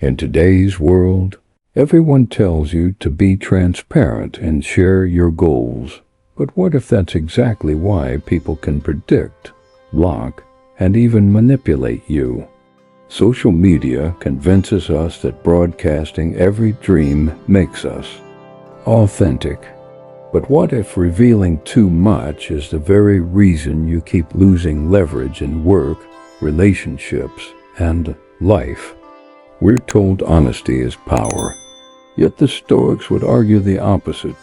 In today's world, everyone tells you to be transparent and share your goals. But what if that's exactly why people can predict, block, and even manipulate you? Social media convinces us that broadcasting every dream makes us authentic. But what if revealing too much is the very reason you keep losing leverage in work, relationships, and life? We're told honesty is power. Yet the Stoics would argue the opposite,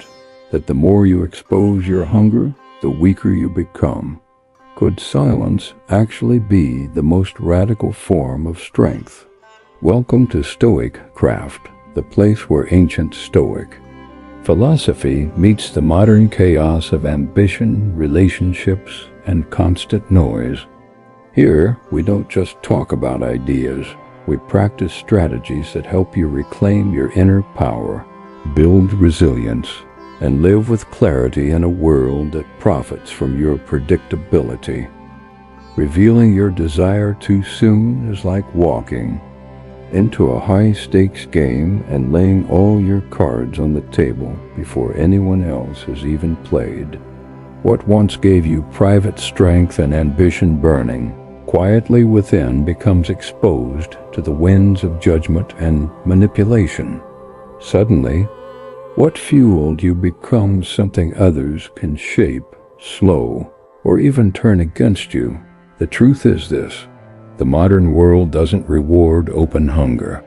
that the more you expose your hunger, the weaker you become. Could silence actually be the most radical form of strength? Welcome to StoicCraft, the place where ancient Stoic philosophy meets the modern chaos of ambition, relationships, and constant noise. Here, we don't just talk about ideas. We practice strategies that help you reclaim your inner power, build resilience, and live with clarity in a world that profits from your predictability. Revealing your desire too soon is like walking into a high-stakes game and laying all your cards on the table before anyone else has even played. What once gave you private strength and ambition burning, quietly within becomes exposed to the winds of judgment and manipulation. Suddenly, what fueled you becomes something others can shape, slow, or even turn against you. The truth is this: the modern world doesn't reward open hunger.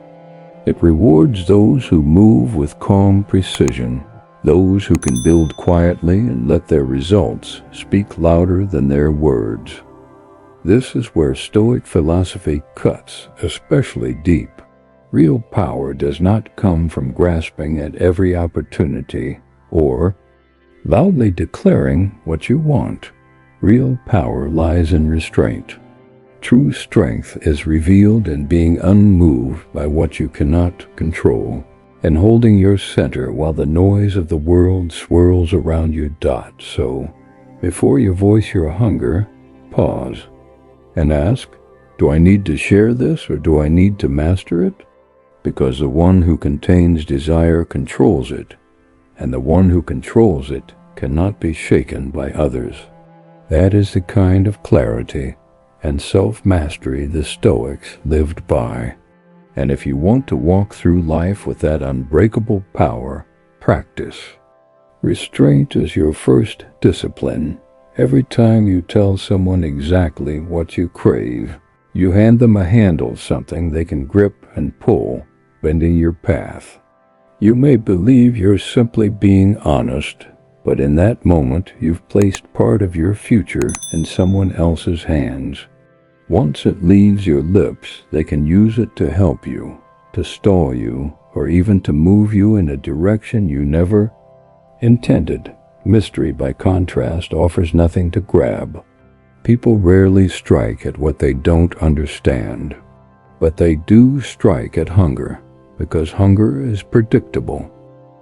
It rewards those who move with calm precision, those who can build quietly and let their results speak louder than their words. This is where Stoic philosophy cuts especially deep. Real power does not come from grasping at every opportunity or loudly declaring what you want. Real power lies in restraint. True strength is revealed in being unmoved by what you cannot control and holding your center while the noise of the world swirls around you. So, before you voice your hunger, pause and ask, do I need to share this or do I need to master it? Because the one who contains desire controls it, and the one who controls it cannot be shaken by others. That is the kind of clarity and self-mastery the Stoics lived by. And if you want to walk through life with that unbreakable power, practice. Restraint is your first discipline. Every time you tell someone exactly what you crave, you hand them a handle, something they can grip and pull, bending your path. You may believe you're simply being honest, but in that moment you've placed part of your future in someone else's hands. Once it leaves your lips, they can use it to help you, to stall you, or even to move you in a direction you never intended. Mystery, by contrast, offers nothing to grab. People rarely strike at what they don't understand, but they do strike at hunger, because hunger is predictable.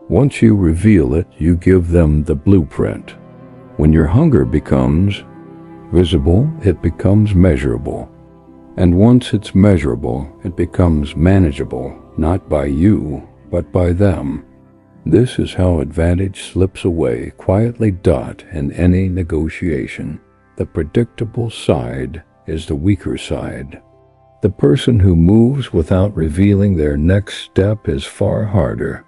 Once you reveal it, you give them the blueprint. When your hunger becomes visible, it becomes measurable. And once it's measurable, it becomes manageable, not by you, but by them. This is how advantage slips away quietly. In any negotiation, the predictable side is the weaker side. The person who moves without revealing their next step is far harder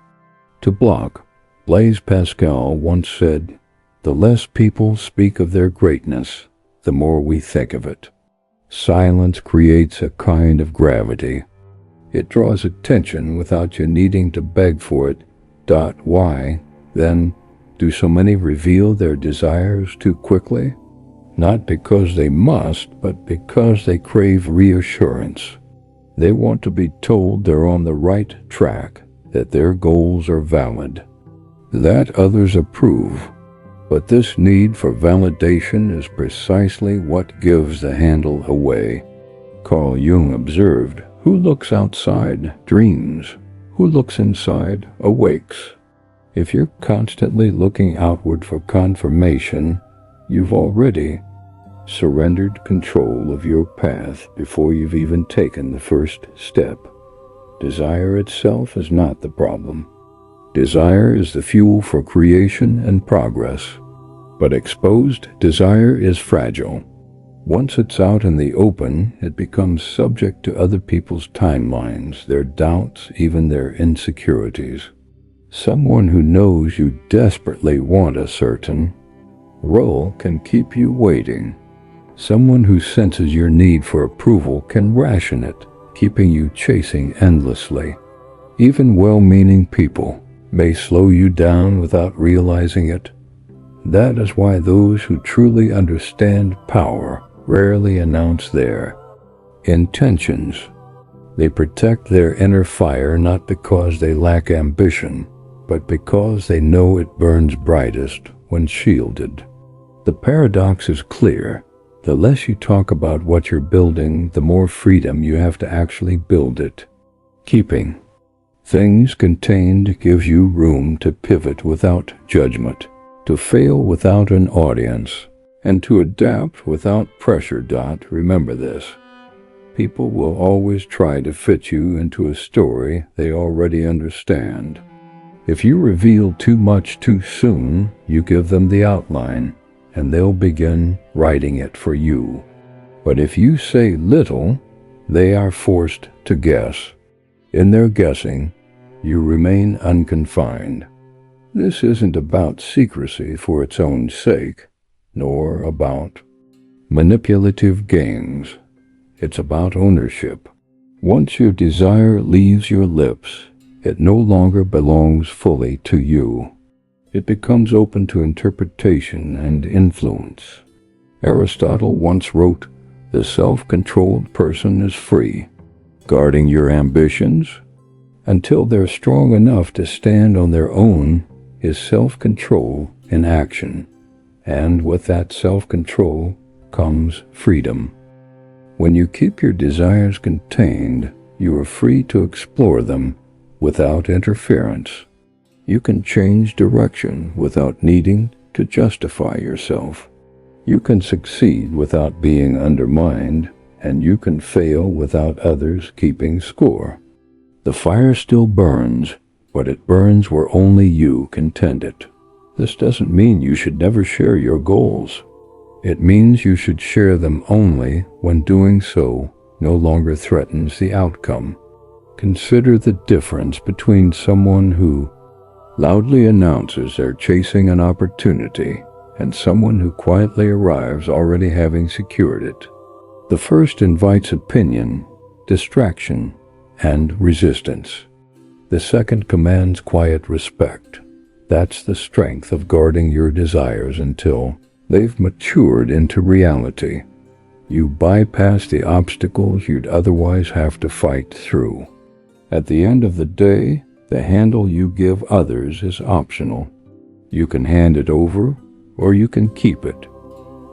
to block. Blaise Pascal once said, "The less people speak of their greatness, the more we think of it." Silence creates a kind of gravity. It draws attention without you needing to beg for it. Why, then, do so many reveal their desires too quickly? Not because they must, but because they crave reassurance. They want to be told they're on the right track, that their goals are valid, that others approve. But this need for validation is precisely what gives the handle away. Carl Jung observed, "Who looks outside dreams. Who looks inside awakes." If you're constantly looking outward for confirmation, you've already surrendered control of your path before you've even taken the first step. Desire itself is not the problem. Desire is the fuel for creation and progress. But exposed desire is fragile. Once it's out in the open, it becomes subject to other people's timelines, their doubts, even their insecurities. Someone who knows you desperately want a certain role can keep you waiting. Someone who senses your need for approval can ration it, keeping you chasing endlessly. Even well-meaning people may slow you down without realizing it. That is why those who truly understand power rarely announce their intentions. They protect their inner fire not because they lack ambition, but because they know it burns brightest when shielded. The paradox is clear. The less you talk about what you're building, the more freedom you have to actually build it. Keeping things contained gives you room to pivot without judgment, to fail without an audience, and to adapt without pressure. Remember this. People will always try to fit you into a story they already understand. If you reveal too much too soon, you give them the outline, and they'll begin writing it for you. But if you say little, they are forced to guess. In their guessing, you remain unconfined. This isn't about secrecy for its own sake, nor about manipulative games. It's about ownership. Once your desire leaves your lips, it no longer belongs fully to you. It becomes open to interpretation and influence. Aristotle once wrote, "The self-controlled person is free." Guarding your ambitions until they're strong enough to stand on their own is self-control in action. And with that self-control comes freedom. When you keep your desires contained, you are free to explore them without interference. You can change direction without needing to justify yourself. You can succeed without being undermined, and you can fail without others keeping score. The fire still burns, but it burns where only you can tend it. This doesn't mean you should never share your goals. It means you should share them only when doing so no longer threatens the outcome. Consider the difference between someone who loudly announces they're chasing an opportunity and someone who quietly arrives already having secured it. The first invites opinion, distraction, and resistance. The second commands quiet respect. That's the strength of guarding your desires until they've matured into reality. You bypass the obstacles you'd otherwise have to fight through. At the end of the day, the handle you give others is optional. You can hand it over, or you can keep it.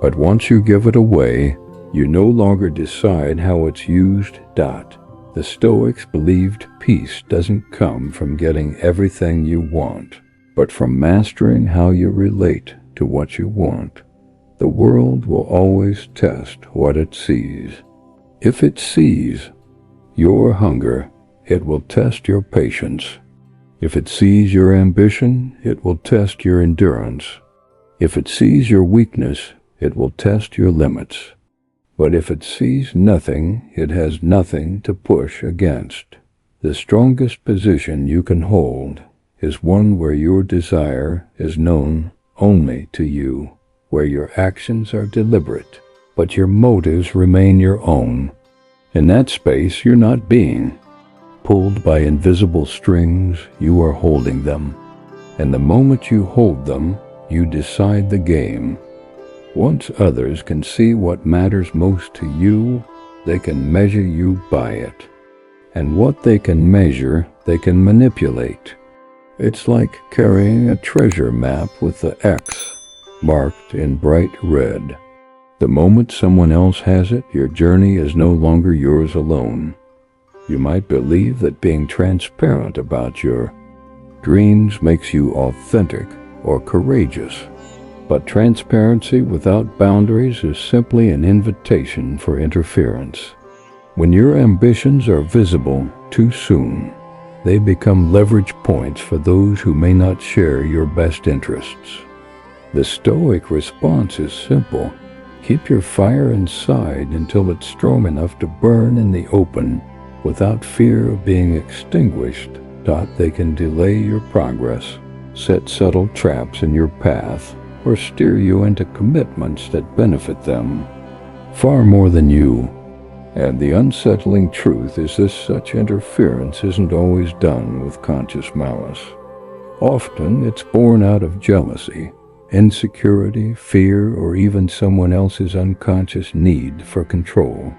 But once you give it away, you no longer decide how it's used. The Stoics believed peace doesn't come from getting everything you want, but from mastering how you relate to what you want. The world will always test what it sees. If it sees your hunger, it will test your patience. If it sees your ambition, it will test your endurance. If it sees your weakness, it will test your limits. But if it sees nothing, it has nothing to push against. The strongest position you can hold is one where your desire is known only to you, where your actions are deliberate, but your motives remain your own. In that space, you're not being pulled by invisible strings, you are holding them. And the moment you hold them, you decide the game. Once others can see what matters most to you, they can measure you by it. And what they can measure, they can manipulate. It's like carrying a treasure map with the X marked in bright red. The moment someone else has it, your journey is no longer yours alone. You might believe that being transparent about your dreams makes you authentic or courageous. But transparency without boundaries is simply an invitation for interference. When your ambitions are visible too soon, they become leverage points for those who may not share your best interests. The Stoic response is simple. Keep your fire inside until it's strong enough to burn in the open without fear of being extinguished. They can delay your progress, set subtle traps in your path, or steer you into commitments that benefit them far more than you. And the unsettling truth is this: such interference isn't always done with conscious malice. Often it's born out of jealousy, insecurity, fear, or even someone else's unconscious need for control.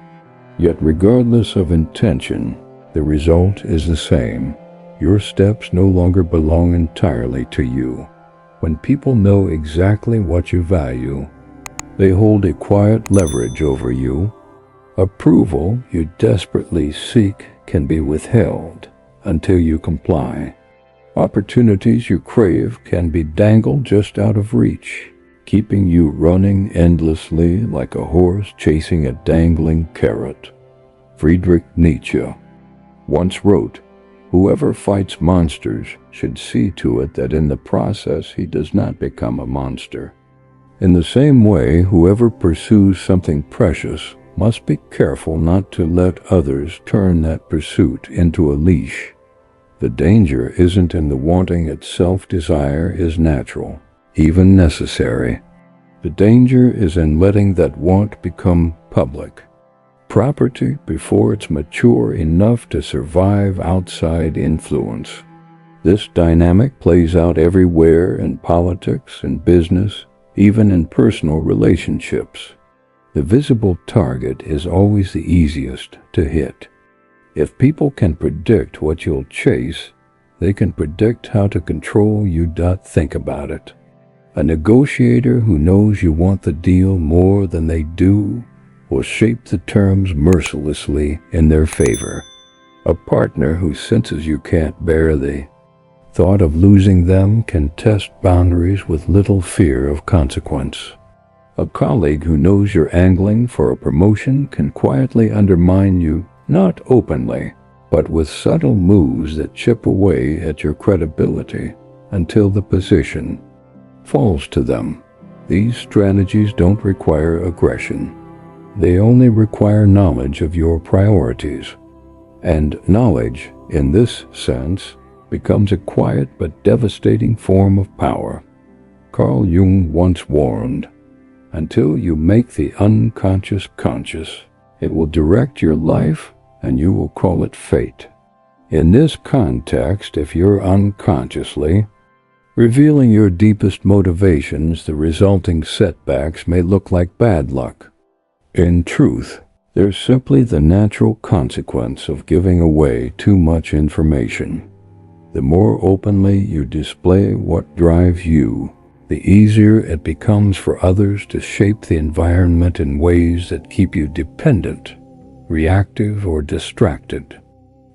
Yet regardless of intention, the result is the same. Your steps no longer belong entirely to you. When people know exactly what you value, they hold a quiet leverage over you. Approval you desperately seek can be withheld until you comply. Opportunities you crave can be dangled just out of reach, keeping you running endlessly like a horse chasing a dangling carrot. Friedrich Nietzsche once wrote, "Whoever fights monsters should see to it that in the process he does not become a monster." In the same way, whoever pursues something precious must be careful not to let others turn that pursuit into a leash. The danger isn't in the wanting it. Self-desire is natural, even necessary. The danger is in letting that want become public property before it's mature enough to survive outside influence. This dynamic plays out everywhere, in politics and business, even in personal relationships. The visible target is always the easiest to hit. If people can predict what you'll chase, they can predict how to control you. Think about it. A negotiator who knows you want the deal more than they do will shape the terms mercilessly in their favor. A partner who senses you can't bear the thought of losing them can test boundaries with little fear of consequence. A colleague who knows you're angling for a promotion can quietly undermine you, not openly, but with subtle moves that chip away at your credibility until the position falls to them. These strategies don't require aggression. They only require knowledge of your priorities. And knowledge, in this sense, becomes a quiet but devastating form of power. Carl Jung once warned, "Until you make the unconscious conscious, it will direct your life and you will call it fate." In this context, if you're unconsciously revealing your deepest motivations, the resulting setbacks may look like bad luck. In truth, they're simply the natural consequence of giving away too much information. The more openly you display what drives you, the easier it becomes for others to shape the environment in ways that keep you dependent, reactive, or distracted.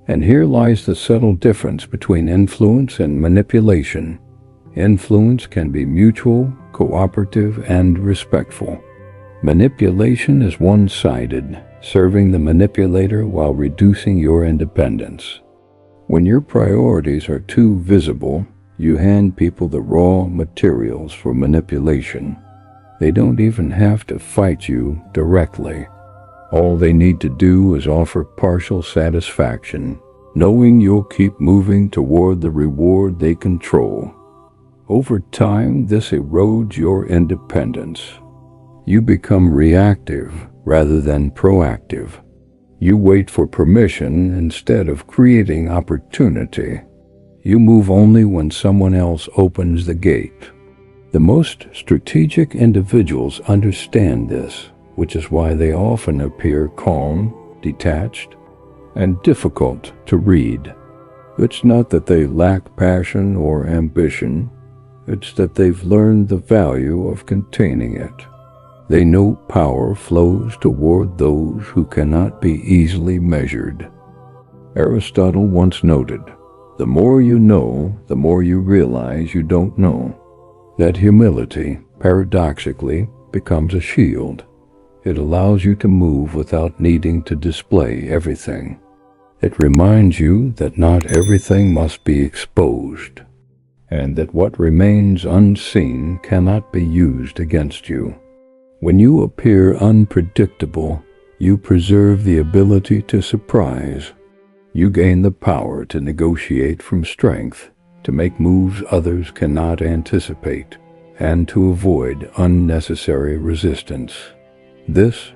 And here lies the subtle difference between influence and manipulation. Influence can be mutual, cooperative, and respectful. Manipulation is one-sided, serving the manipulator while reducing your independence. When your priorities are too visible, you hand people the raw materials for manipulation. They don't even have to fight you directly. All they need to do is offer partial satisfaction, knowing you'll keep moving toward the reward they control. Over time, this erodes your independence. You become reactive rather than proactive. You wait for permission instead of creating opportunity. You move only when someone else opens the gate. The most strategic individuals understand this, which is why they often appear calm, detached, and difficult to read. It's not that they lack passion or ambition, it's that they've learned the value of containing it. They know power flows toward those who cannot be easily measured. Aristotle once noted, "The more you know, the more you realize you don't know." That humility, paradoxically, becomes a shield. It allows you to move without needing to display everything. It reminds you that not everything must be exposed, and that what remains unseen cannot be used against you. When you appear unpredictable, you preserve the ability to surprise. You gain the power to negotiate from strength, to make moves others cannot anticipate, and to avoid unnecessary resistance. This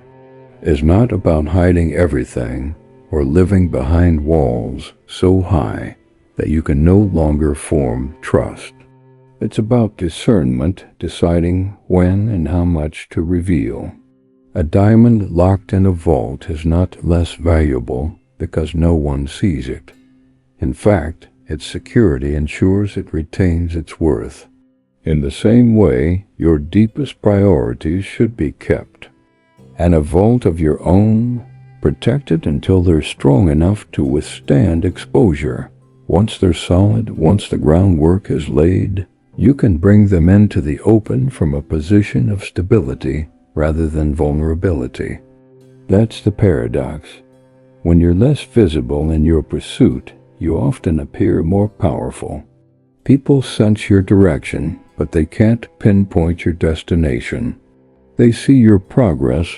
is not about hiding everything or living behind walls so high that you can no longer form trust. It's about discernment, deciding when and how much to reveal. A diamond locked in a vault is not less valuable because no one sees it. In fact, its security ensures it retains its worth. In the same way, your deepest priorities should be kept, and a vault of your own, protected until they're strong enough to withstand exposure. Once they're solid, once the groundwork is laid, you can bring them into the open from a position of stability rather than vulnerability. That's the paradox. When you're less visible in your pursuit, you often appear more powerful. People sense your direction, but they can't pinpoint your destination. They see your progress,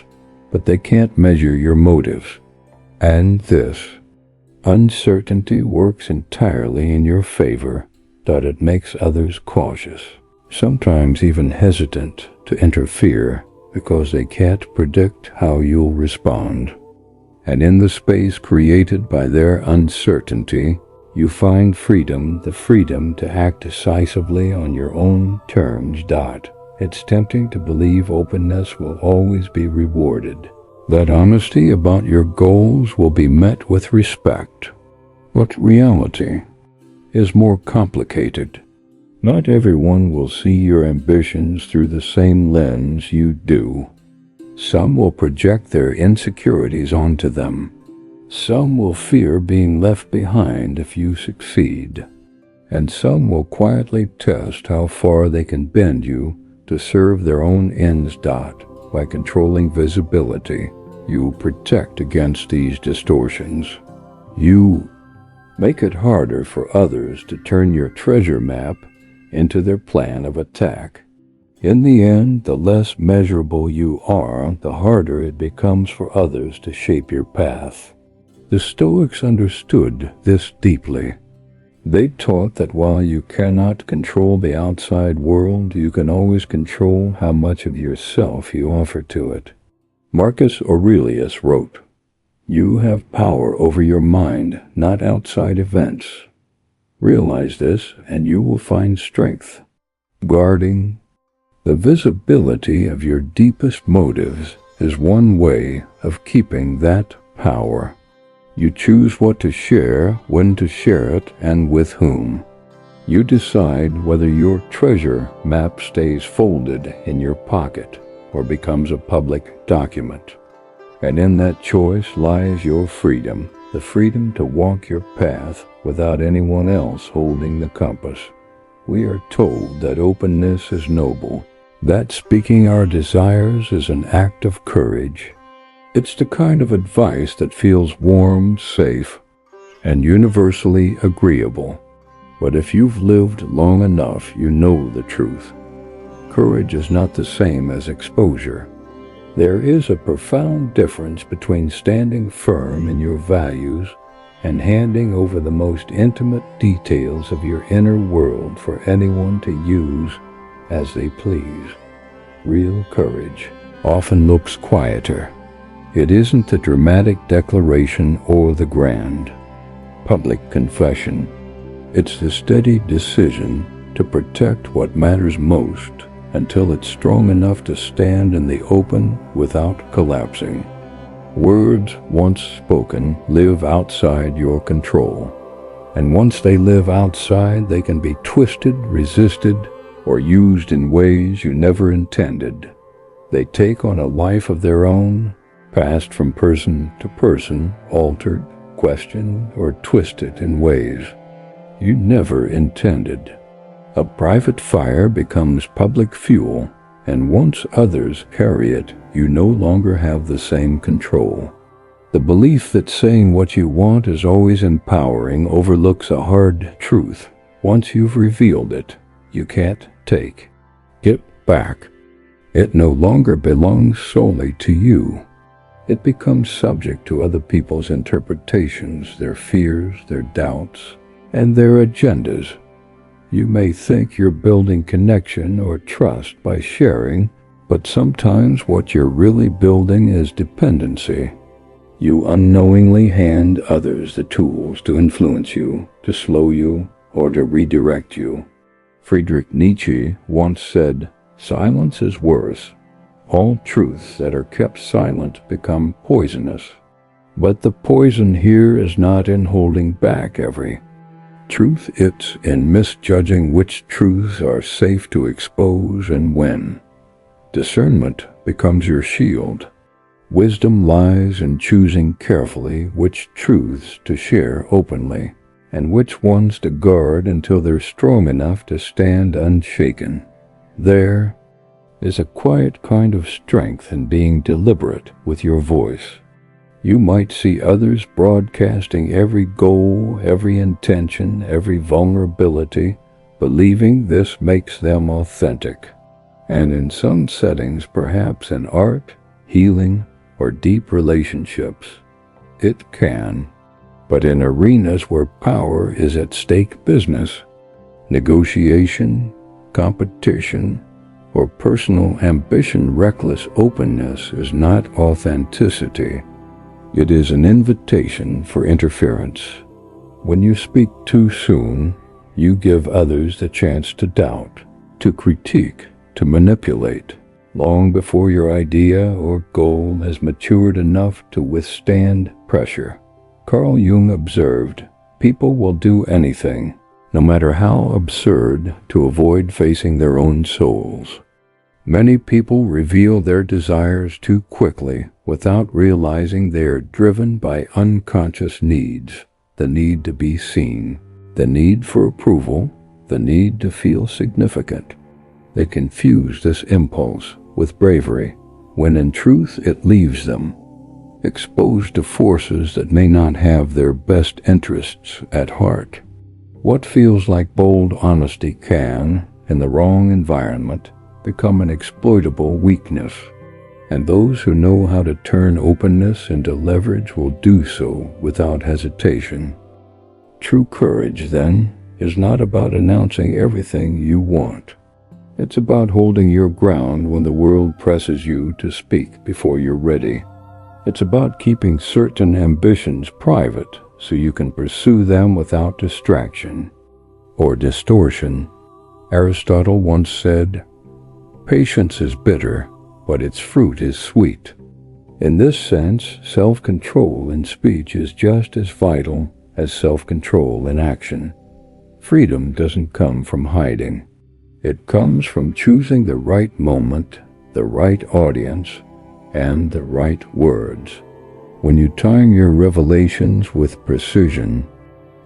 but they can't measure your motives. And this uncertainty works entirely in your favor, that it makes others cautious, sometimes even hesitant to interfere because they can't predict how you'll respond. And in the space created by their uncertainty, you find freedom, the freedom to act decisively on your own terms. It's tempting to believe openness will always be rewarded, that honesty about your goals will be met with respect. But reality is more complicated. Not everyone will see your ambitions through the same lens you do. Some will project their insecurities onto them. Some will fear being left behind if you succeed. And some will quietly test how far they can bend you to serve their own ends. By controlling visibility, you protect against these distortions. You make it harder for others to turn your treasure map into their plan of attack. In the end, the less measurable you are, the harder it becomes for others to shape your path. The Stoics understood this deeply. They taught that while you cannot control the outside world, you can always control how much of yourself you offer to it. Marcus Aurelius wrote, "You have power over your mind, not outside events. Realize this, and you will find strength." Guarding the visibility of your deepest motives is one way of keeping that power. You choose what to share, when to share it, and with whom. You decide whether your treasure map stays folded in your pocket or becomes a public document. And in that choice lies your freedom, the freedom to walk your path without anyone else holding the compass. We are told that openness is noble, that speaking our desires is an act of courage. It's the kind of advice that feels warm, safe, and universally agreeable. But if you've lived long enough, you know the truth. Courage is not the same as exposure. There is a profound difference between standing firm in your values and handing over the most intimate details of your inner world for anyone to use as they please. Real courage often looks quieter. It isn't the dramatic declaration or the grand public confession. It's the steady decision to protect what matters most until it's strong enough to stand in the open without collapsing. Words once spoken live outside your control, and once they live outside, they can be twisted, resisted, or used in ways you never intended. They take on a life of their own, passed from person to person, altered, questioned, or twisted in ways you never intended. A private fire becomes public fuel and once others carry it, you no longer have the same control. The belief that saying what you want is always empowering overlooks a hard truth. Once you've revealed it, you can't take it back. It no longer belongs solely to you. It becomes subject to other people's interpretations, their fears, their doubts, and their agendas. You may think you're building connection or trust by sharing, but sometimes what you're really building is dependency. You unknowingly hand others the tools to influence you, to slow you, or to redirect you. Friedrich Nietzsche once said, "Silence is worse. All truths that are kept silent become poisonous." But the poison here is not in holding back every truth, it's in misjudging which truths are safe to expose and when. Discernment becomes your shield. Wisdom lies in choosing carefully which truths to share openly, and which ones to guard until they're strong enough to stand unshaken. There is a quiet kind of strength in being deliberate with your voice. You might see others broadcasting every goal, every intention, every vulnerability, believing this makes them authentic. And in some settings, perhaps in art, healing, or deep relationships, it can. But in arenas where power is at stake, business, negotiation, competition, or personal ambition, reckless openness is not authenticity. It is an invitation for interference. When you speak too soon, you give others the chance to doubt, to critique, to manipulate, long before your idea or goal has matured enough to withstand pressure. Carl Jung observed, "People will do anything, no matter how absurd, to avoid facing their own souls." Many people reveal their desires too quickly without realizing they are driven by unconscious needs, the need to be seen, the need for approval, the need to feel significant. They confuse this impulse with bravery, when in truth it leaves them exposed to forces that may not have their best interests at heart. What feels like bold honesty can, in the wrong environment, become an exploitable weakness, and those who know how to turn openness into leverage will do so without hesitation. True courage, then, is not about announcing everything you want. It's about holding your ground when the world presses you to speak before you're ready. It's about keeping certain ambitions private so you can pursue them without distraction or distortion. Aristotle once said, "Patience is bitter, but its fruit is sweet." In this sense, self-control in speech is just as vital as self-control in action. Freedom doesn't come from hiding. It comes from choosing the right moment, the right audience, and the right words. When you time your revelations with precision,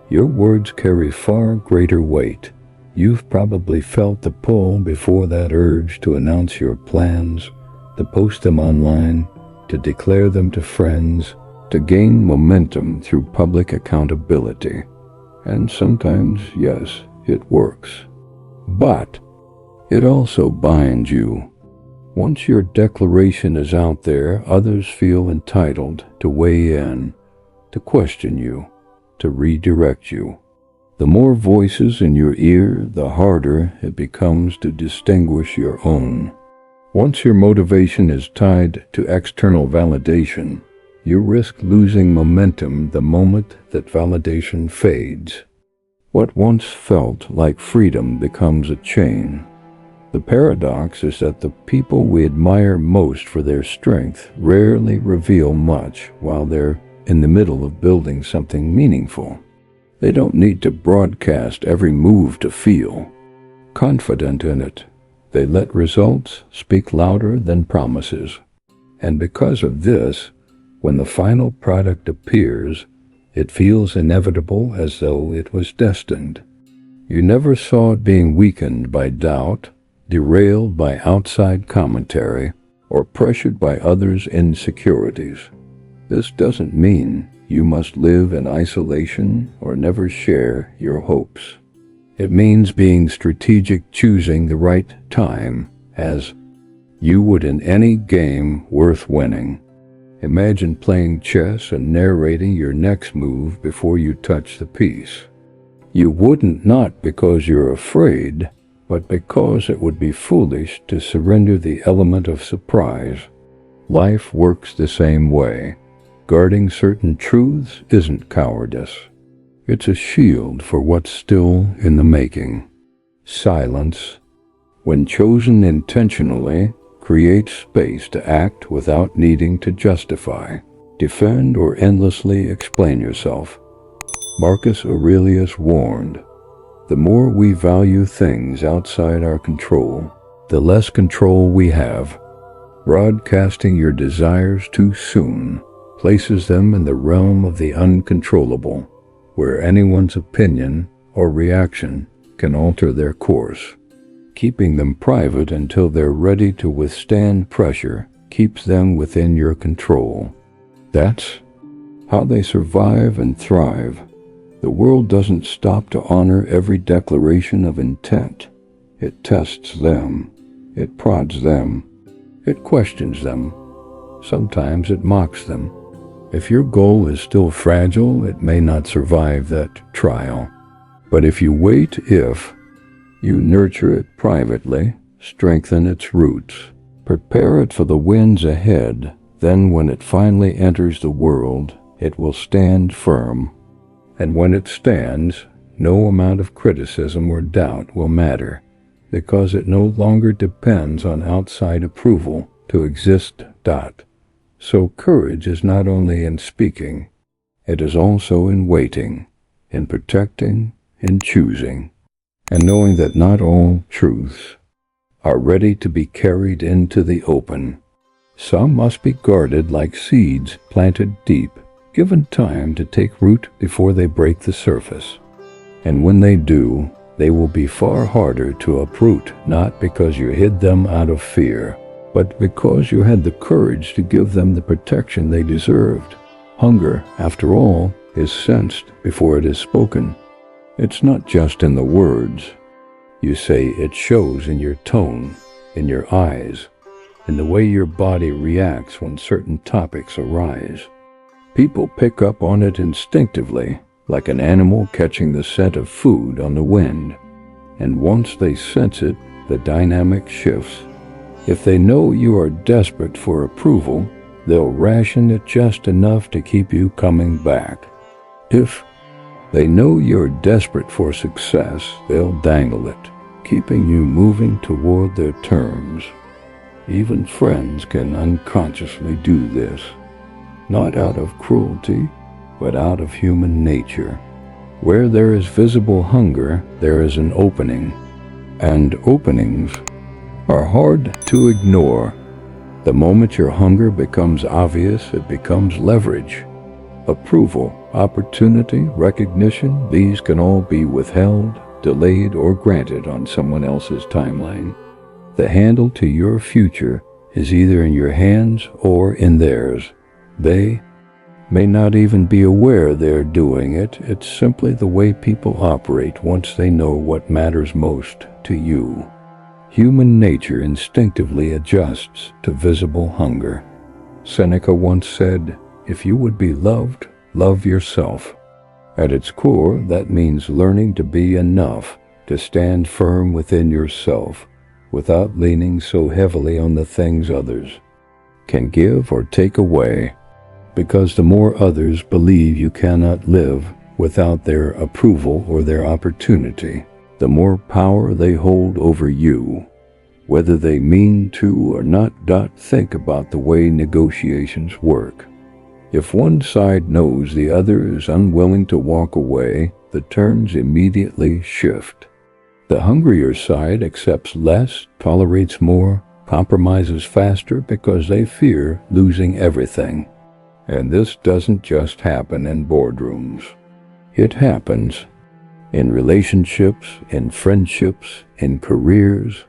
your words carry far greater weight. You've probably felt the pull before that urge to announce your plans, to post them online, to declare them to friends, to gain momentum through public accountability. And sometimes, yes, it works. But it also binds you. Once your declaration is out there, others feel entitled to weigh in, to question you, to redirect you. The more voices in your ear, the harder it becomes to distinguish your own. Once your motivation is tied to external validation, you risk losing momentum the moment that validation fades. What once felt like freedom becomes a chain. The paradox is that the people we admire most for their strength rarely reveal much while they're in the middle of building something meaningful. They don't need to broadcast every move to feel confident in it. They let results speak louder than promises. And because of this, when the final product appears, it feels inevitable, as though it was destined. You never saw it being weakened by doubt, derailed by outside commentary, or pressured by others' insecurities. This doesn't mean you must live in isolation or never share your hopes. It means being strategic, choosing the right time, as you would in any game worth winning. Imagine playing chess and narrating your next move before you touch the piece. You wouldn't, not because you're afraid, but because it would be foolish to surrender the element of surprise. Life works the same way. Guarding certain truths isn't cowardice. It's a shield for what's still in the making. Silence, when chosen intentionally, creates space to act without needing to justify, defend, or endlessly explain yourself. Marcus Aurelius warned, "The more we value things outside our control, the less control we have. Broadcasting your desires too soon places them in the realm of the uncontrollable, where anyone's opinion or reaction can alter their course. Keeping them private until they're ready to withstand pressure keeps them within your control. That's how they survive and thrive. The world doesn't stop to honor every declaration of intent. It tests them. It prods them. It questions them. Sometimes it mocks them. If your goal is still fragile, it may not survive that trial. But if you wait, you nurture it privately, strengthen its roots, prepare it for the winds ahead, then when it finally enters the world, it will stand firm. And when it stands, no amount of criticism or doubt will matter, because it no longer depends on outside approval to exist. So courage is not only in speaking, it is also in waiting, in protecting, in choosing, and knowing that not all truths are ready to be carried into the open. Some must be guarded like seeds planted deep, given time to take root before they break the surface. And when they do, they will be far harder to uproot, not because you hid them out of fear, but because you had the courage to give them the protection they deserved. Hunger, after all, is sensed before it is spoken. It's not just in the words you say, it shows in your tone, in your eyes, in the way your body reacts when certain topics arise. People pick up on it instinctively, like an animal catching the scent of food on the wind. And once they sense it, the dynamic shifts. If they know you are desperate for approval, they'll ration it just enough to keep you coming back. If they know you're desperate for success, they'll dangle it, keeping you moving toward their terms. Even friends can unconsciously do this, not out of cruelty, but out of human nature. Where there is visible hunger, there is an opening, and openings are hard to ignore. The moment your hunger becomes obvious, it becomes leverage. Approval, opportunity, recognition, these can all be withheld, delayed, or granted on someone else's timeline. The handle to your future is either in your hands or in theirs. They may not even be aware they're doing it. It's simply the way people operate once they know what matters most to you. Human nature instinctively adjusts to visible hunger. Seneca once said, "If you would be loved, love yourself." At its core, that means learning to be enough, to stand firm within yourself, without leaning so heavily on the things others can give or take away. Because the more others believe you cannot live without their approval or their opportunity, the more power they hold over you. Whether they mean to or not, think about the way negotiations work. If one side knows the other is unwilling to walk away, the terms immediately shift. The hungrier side accepts less, tolerates more, compromises faster because they fear losing everything. And this doesn't just happen in boardrooms. It happens in relationships, in friendships, in careers.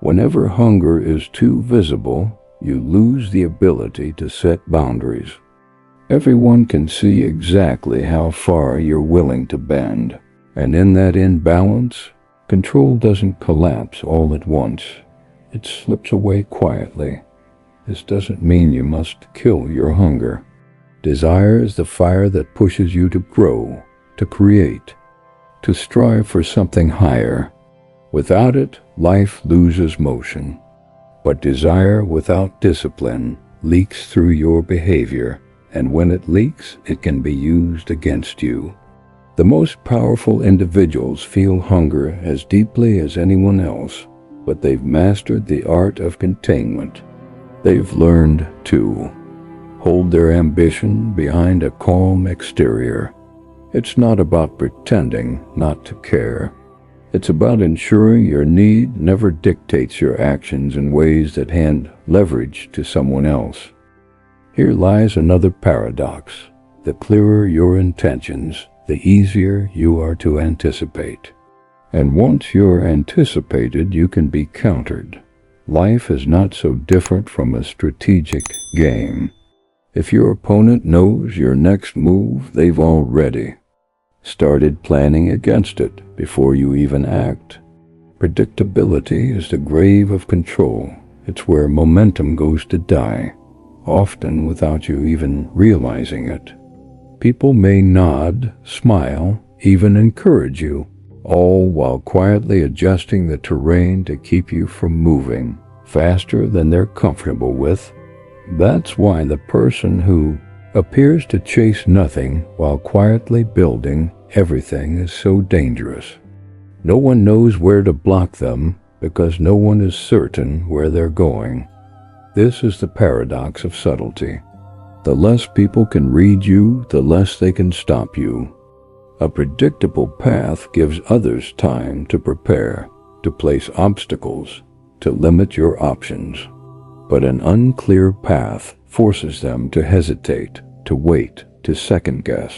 Whenever hunger is too visible, you lose the ability to set boundaries. Everyone can see exactly how far you're willing to bend, and in that imbalance, control doesn't collapse all at once. It slips away quietly. This doesn't mean you must kill your hunger. Desire is the fire that pushes you to grow, to create, to strive for something higher. Without it, life loses motion. But desire without discipline leaks through your behavior, and when it leaks, it can be used against you. The most powerful individuals feel hunger as deeply as anyone else, but they've mastered the art of containment. They've learned to hold their ambition behind a calm exterior. It's not about pretending not to care. It's about ensuring your need never dictates your actions in ways that hand leverage to someone else. Here lies another paradox. The clearer your intentions, the easier you are to anticipate. And once you're anticipated, you can be countered. Life is not so different from a strategic game. If your opponent knows your next move, they've already started planning against it before you even act. Predictability is the grave of control. It's where momentum goes to die, often without you even realizing it. People may nod, smile, even encourage you, all while quietly adjusting the terrain to keep you from moving faster than they're comfortable with. That's why the person who appears to chase nothing while quietly building everything is so dangerous. No one knows where to block them because no one is certain where they're going. This is the paradox of subtlety. The less people can read you, the less they can stop you. A predictable path gives others time to prepare, to place obstacles, to limit your options. But an unclear path forces them to hesitate, to wait, to second-guess.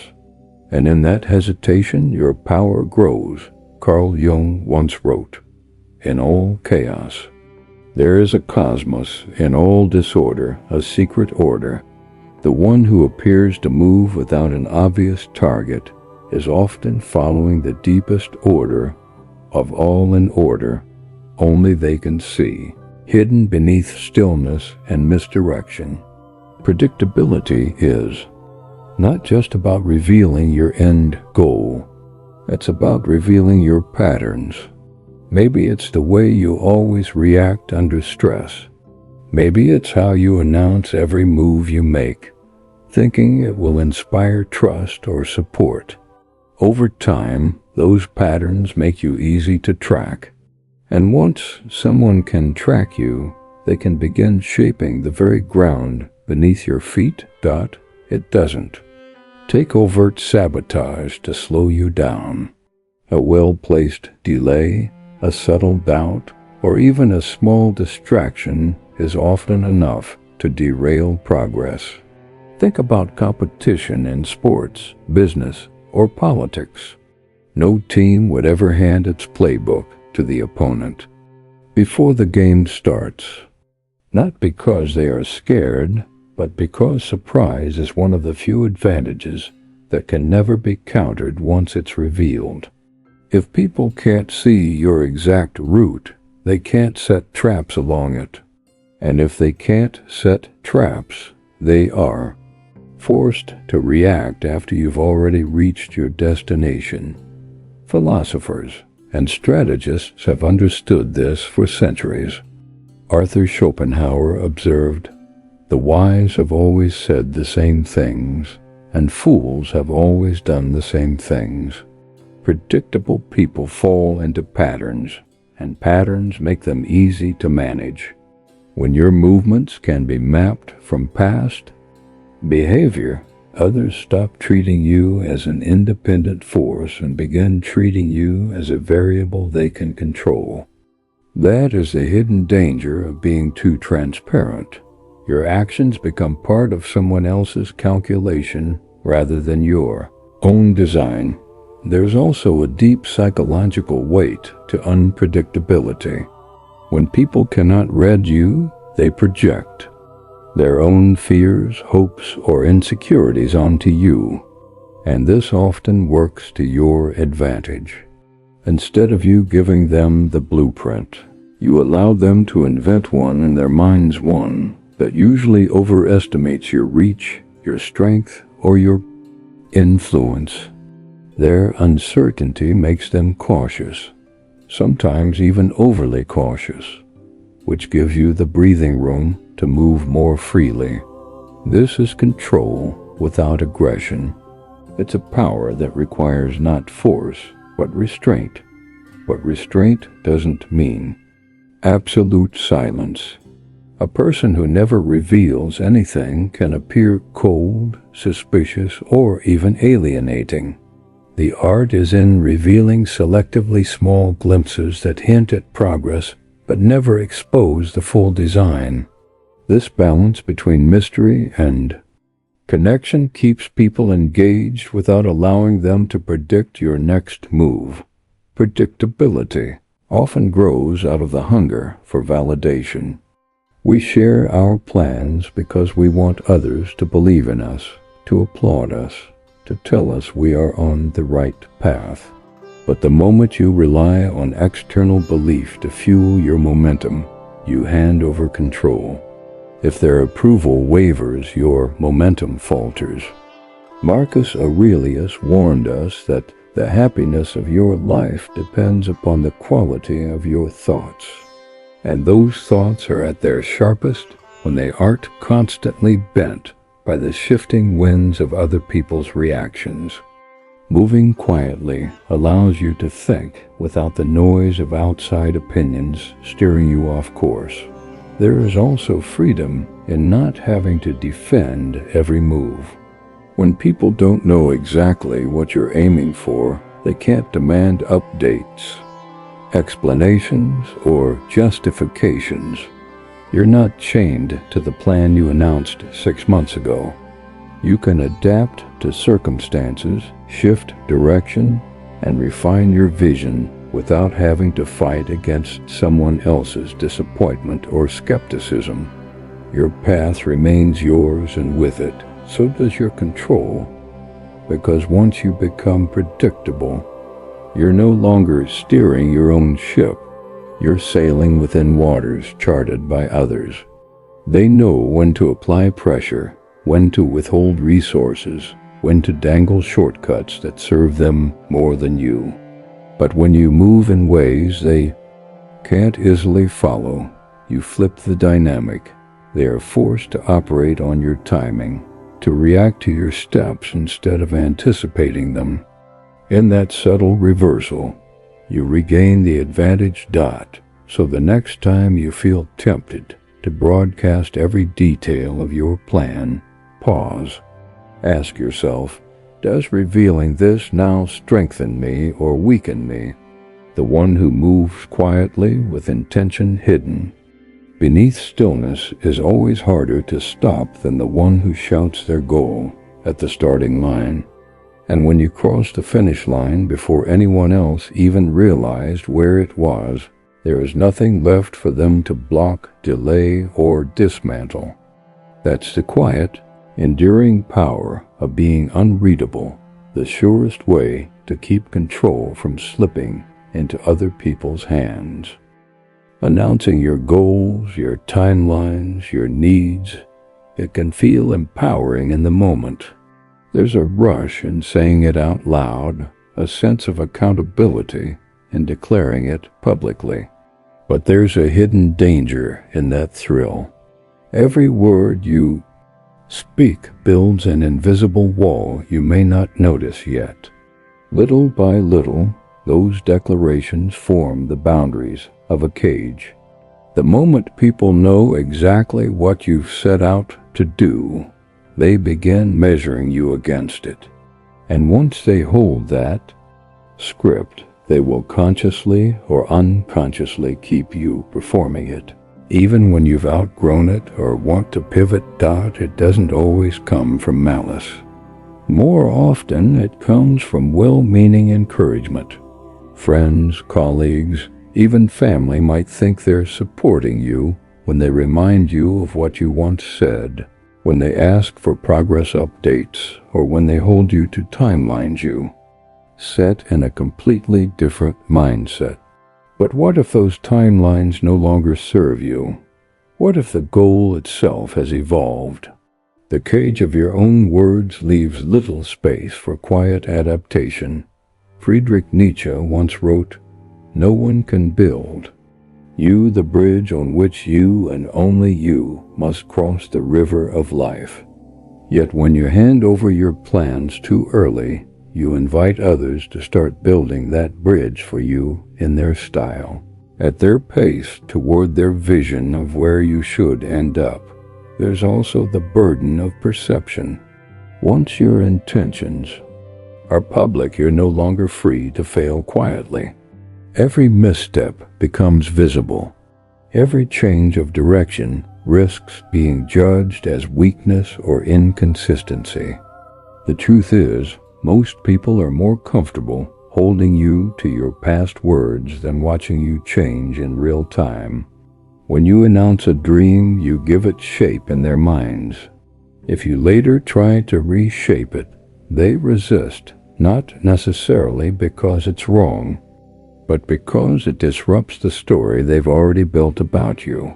And in that hesitation, your power grows. Carl Jung once wrote, "In all chaos, there is a cosmos. In all disorder, a secret order. The one who appears to move without an obvious target is often following the deepest order of all in order only they can see, hidden beneath stillness and misdirection." Predictability is not just about revealing your end goal. It's about revealing your patterns. Maybe it's the way you always react under stress. Maybe it's how you announce every move you make, thinking it will inspire trust or support. Over time, those patterns make you easy to track. And once someone can track you, they can begin shaping the very ground beneath your feet. It doesn't take overt sabotage to slow you down. A well-placed delay, a subtle doubt, or even a small distraction is often enough to derail progress. Think about competition in sports, business, or politics. No team would ever hand its playbook to the opponent before the game starts. Not because they are scared, but because surprise is one of the few advantages that can never be countered once it's revealed. If people can't see your exact route, they can't set traps along it. And if they can't set traps, they are forced to react after you've already reached your destination. Philosophers and strategists have understood this for centuries. Arthur Schopenhauer observed, "The wise have always said the same things, and fools have always done the same things." Predictable people fall into patterns, and patterns make them easy to manage. When your movements can be mapped from past behavior, others stop treating you as an independent force and begin treating you as a variable they can control. That is the hidden danger of being too transparent. Your actions become part of someone else's calculation rather than your own design. There's also a deep psychological weight to unpredictability. When people cannot read you, they project their own fears, hopes, or insecurities onto you, and this often works to your advantage. Instead of you giving them the blueprint, you allow them to invent one in their minds, one that usually overestimates your reach, your strength, or your influence. Their uncertainty makes them cautious, sometimes even overly cautious, which gives you the breathing room to move more freely. This is control without aggression. It's a power that requires not force, but restraint. But restraint doesn't mean absolute silence. A person who never reveals anything can appear cold, suspicious, or even alienating. The art is in revealing selectively small glimpses that hint at progress, but never expose the full design. This balance between mystery and connection keeps people engaged without allowing them to predict your next move. Predictability often grows out of the hunger for validation. We share our plans because we want others to believe in us, to applaud us, to tell us we are on the right path. But the moment you rely on external belief to fuel your momentum, you hand over control. If their approval wavers, your momentum falters. Marcus Aurelius warned us that the happiness of your life depends upon the quality of your thoughts. And those thoughts are at their sharpest when they aren't constantly bent by the shifting winds of other people's reactions. Moving quietly allows you to think without the noise of outside opinions steering you off course. There is also freedom in not having to defend every move. When people don't know exactly what you're aiming for, they can't demand updates, explanations, or justifications. You're not chained to the plan you announced 6 months ago. You can adapt to circumstances, shift direction, and refine your vision without having to fight against someone else's disappointment or skepticism. Your path remains yours, and with it, so does your control. Because once you become predictable, you're no longer steering your own ship. You're sailing within waters charted by others. They know when to apply pressure, when to withhold resources, when to dangle shortcuts that serve them more than you. But when you move in ways they can't easily follow, you flip the dynamic. They are forced to operate on your timing, to react to your steps instead of anticipating them. In that subtle reversal, you regain the advantage dot, so the next time you feel tempted to broadcast every detail of your plan, pause. Ask yourself, does revealing this now strengthen me or weaken me? The one who moves quietly with intention hidden beneath stillness is always harder to stop than the one who shouts their goal at the starting line. And when you cross the finish line before anyone else even realized where it was, there is nothing left for them to block, delay, or dismantle. That's the quiet, enduring power of being unreadable, the surest way to keep control from slipping into other people's hands. Announcing your goals, your timelines, your needs, it can feel empowering in the moment. There's a rush in saying it out loud, a sense of accountability in declaring it publicly. But there's a hidden danger in that thrill. Every word you speak builds an invisible wall you may not notice yet. Little by little, those declarations form the boundaries of a cage. The moment people know exactly what you've set out to do, they begin measuring you against it. And once they hold that script, they will consciously or unconsciously keep you performing it. Even when you've outgrown it or want to pivot, it doesn't always come from malice. More often, it comes from well-meaning encouragement. Friends, colleagues, Even family might think they're supporting you when they remind you of what you once said, when they ask for progress updates, or when they hold you to timelines you set in a completely different mindset. But what if those timelines no longer serve you? What if the goal itself has evolved? The cage of your own words leaves little space for quiet adaptation. Friedrich Nietzsche once wrote, "No one can build you the bridge on which you and only you must cross the river of life." Yet when you hand over your plans too early, you invite others to start building that bridge for you in their style, at their pace toward their vision of where you should end up. There's also the burden of perception. Once your intentions are public, you're no longer free to fail quietly. Every misstep becomes visible. Every change of direction risks being judged as weakness or inconsistency. The truth is, most people are more comfortable holding you to your past words than watching you change in real time. When you announce a dream, you give it shape in their minds. If you later try to reshape it, they resist, not necessarily because it's wrong, but because it disrupts the story they've already built about you.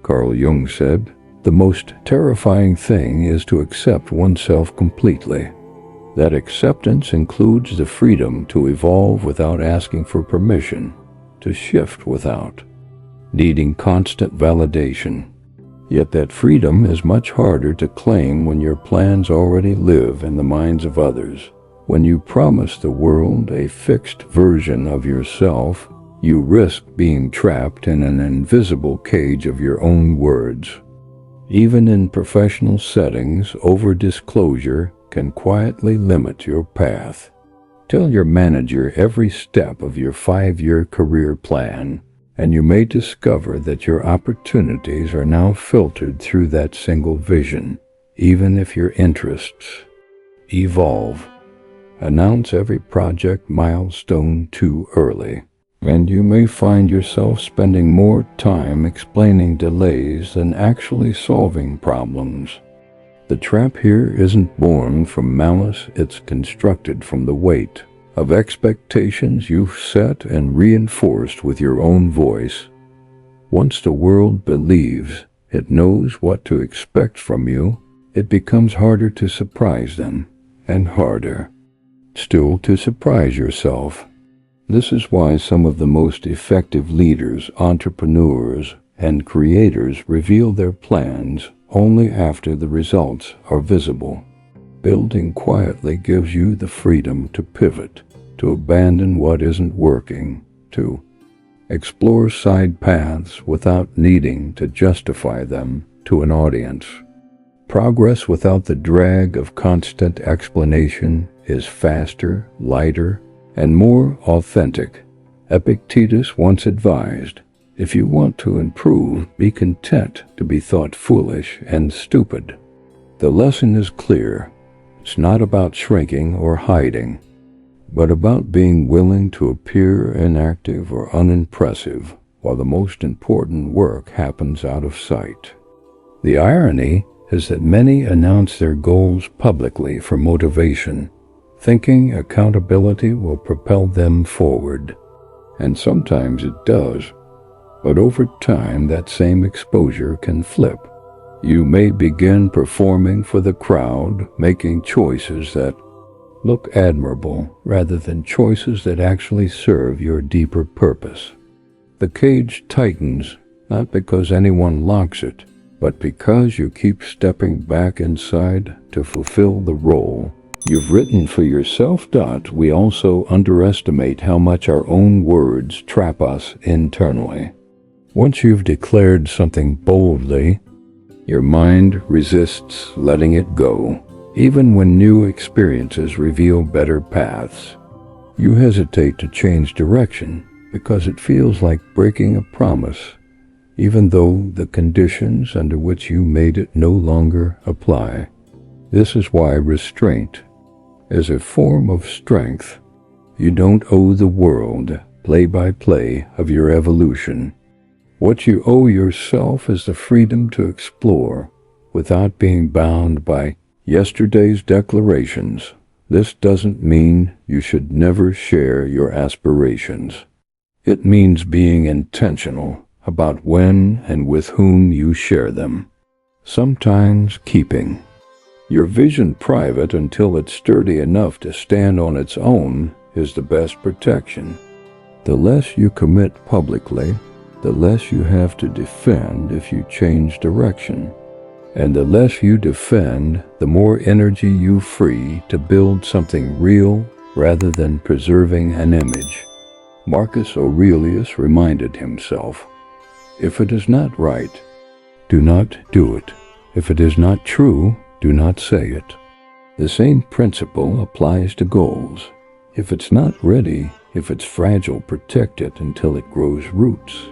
Carl Jung said, "The most terrifying thing is to accept oneself completely." That acceptance includes the freedom to evolve without asking for permission, to shift without needing constant validation. Yet that freedom is much harder to claim when your plans already live in the minds of others. When you promise the world a fixed version of yourself, you risk being trapped in an invisible cage of your own words. Even in professional settings, over-disclosure can quietly limit your path. Tell your manager every step of your 5-year career plan, and you may discover that your opportunities are now filtered through that single vision, even if your interests evolve. Announce every project milestone too early, and you may find yourself spending more time explaining delays than actually solving problems. The trap here isn't born from malice, it's constructed from the weight of expectations you've set and reinforced with your own voice. Once the world believes it knows what to expect from you, it becomes harder to surprise them, and harder still to surprise yourself. This is why some of the most effective leaders, entrepreneurs, and creators reveal their plans only after the results are visible. Building quietly gives you the freedom to pivot, to abandon what isn't working, to explore side paths without needing to justify them to an audience. Progress without the drag of constant explanation is faster, lighter, and more authentic. Epictetus once advised, "If you want to improve, be content to be thought foolish and stupid." The lesson is clear. It's not about shrinking or hiding, but about being willing to appear inactive or unimpressive while the most important work happens out of sight. The irony is that many announce their goals publicly for motivation, thinking accountability will propel them forward. And sometimes it does, but over time that same exposure can flip. You may begin performing for the crowd, making choices that look admirable rather than choices that actually serve your deeper purpose. The cage tightens, not because anyone locks it, but because you keep stepping back inside to fulfill the role you've written for yourself. We also underestimate how much our own words trap us internally. Once you've declared something boldly, your mind resists letting it go. Even when new experiences reveal better paths, you hesitate to change direction because it feels like breaking a promise, even though the conditions under which you made it no longer apply. This is why restraint is a form of strength. You don't owe the world play-by-play of your evolution. What you owe yourself is the freedom to explore without being bound by yesterday's declarations. This doesn't mean you should never share your aspirations. It means being intentional about when and with whom you share them. Sometimes keeping your vision private until it's sturdy enough to stand on its own is the best protection. The less you commit publicly, the less you have to defend if you change direction. And the less you defend, the more energy you free to build something real rather than preserving an image. Marcus Aurelius reminded himself, "If it is not right, do not do it. If it is not true, do not say it." The same principle applies to goals. If it's not ready, if it's fragile, protect it until it grows roots.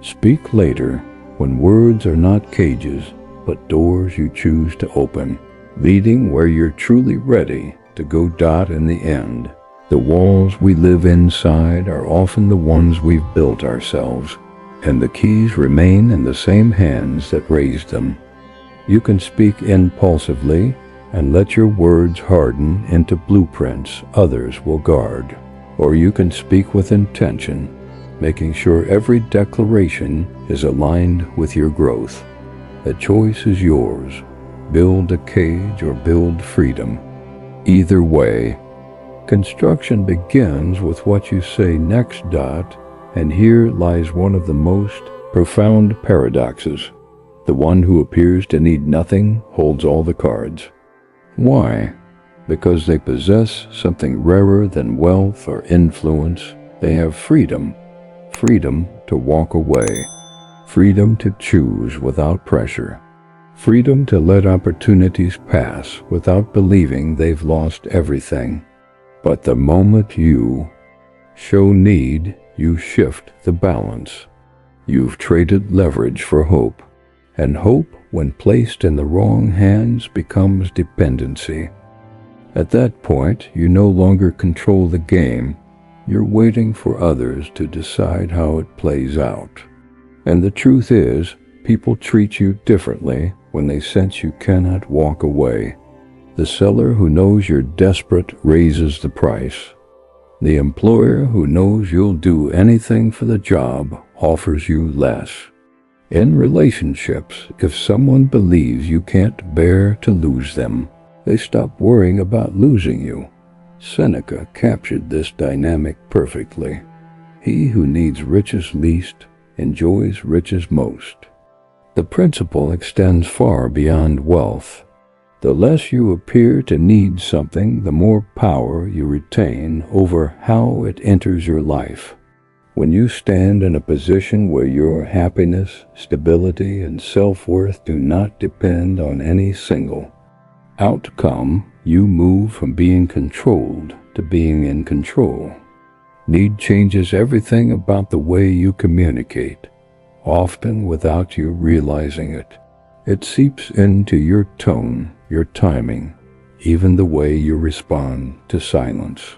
Speak later, when words are not cages, but doors you choose to open, leading where you're truly ready to go. In the end, the walls we live inside are often the ones we've built ourselves, and the keys remain in the same hands that raised them. You can speak impulsively and let your words harden into blueprints others will guard, or you can speak with intention, making sure every declaration is aligned with your growth. The choice is yours. Build a cage or build freedom. Either way, construction begins with what you say next. And here lies one of the most profound paradoxes. The one who appears to need nothing holds all the cards. Why? Because they possess something rarer than wealth or influence. They have freedom. Freedom to walk away. Freedom to choose without pressure. Freedom to let opportunities pass without believing they've lost everything. But the moment you show need, you shift the balance. You've traded leverage for hope, and hope, when placed in the wrong hands, becomes dependency. At that point, you no longer control the game. You're waiting for others to decide how it plays out. And the truth is, people treat you differently when they sense you cannot walk away. The seller who knows you're desperate raises the price. The employer who knows you'll do anything for the job offers you less. In relationships, if someone believes you can't bear to lose them, they stop worrying about losing you. Seneca captured this dynamic perfectly. He who needs riches least enjoys riches most. The principle extends far beyond wealth. The less you appear to need something, the more power you retain over how it enters your life. When you stand in a position where your happiness, stability, and self-worth do not depend on any single outcome, you move from being controlled to being in control. Need changes everything about the way you communicate, often without you realizing it. It seeps into your tone, your timing, even the way you respond to silence.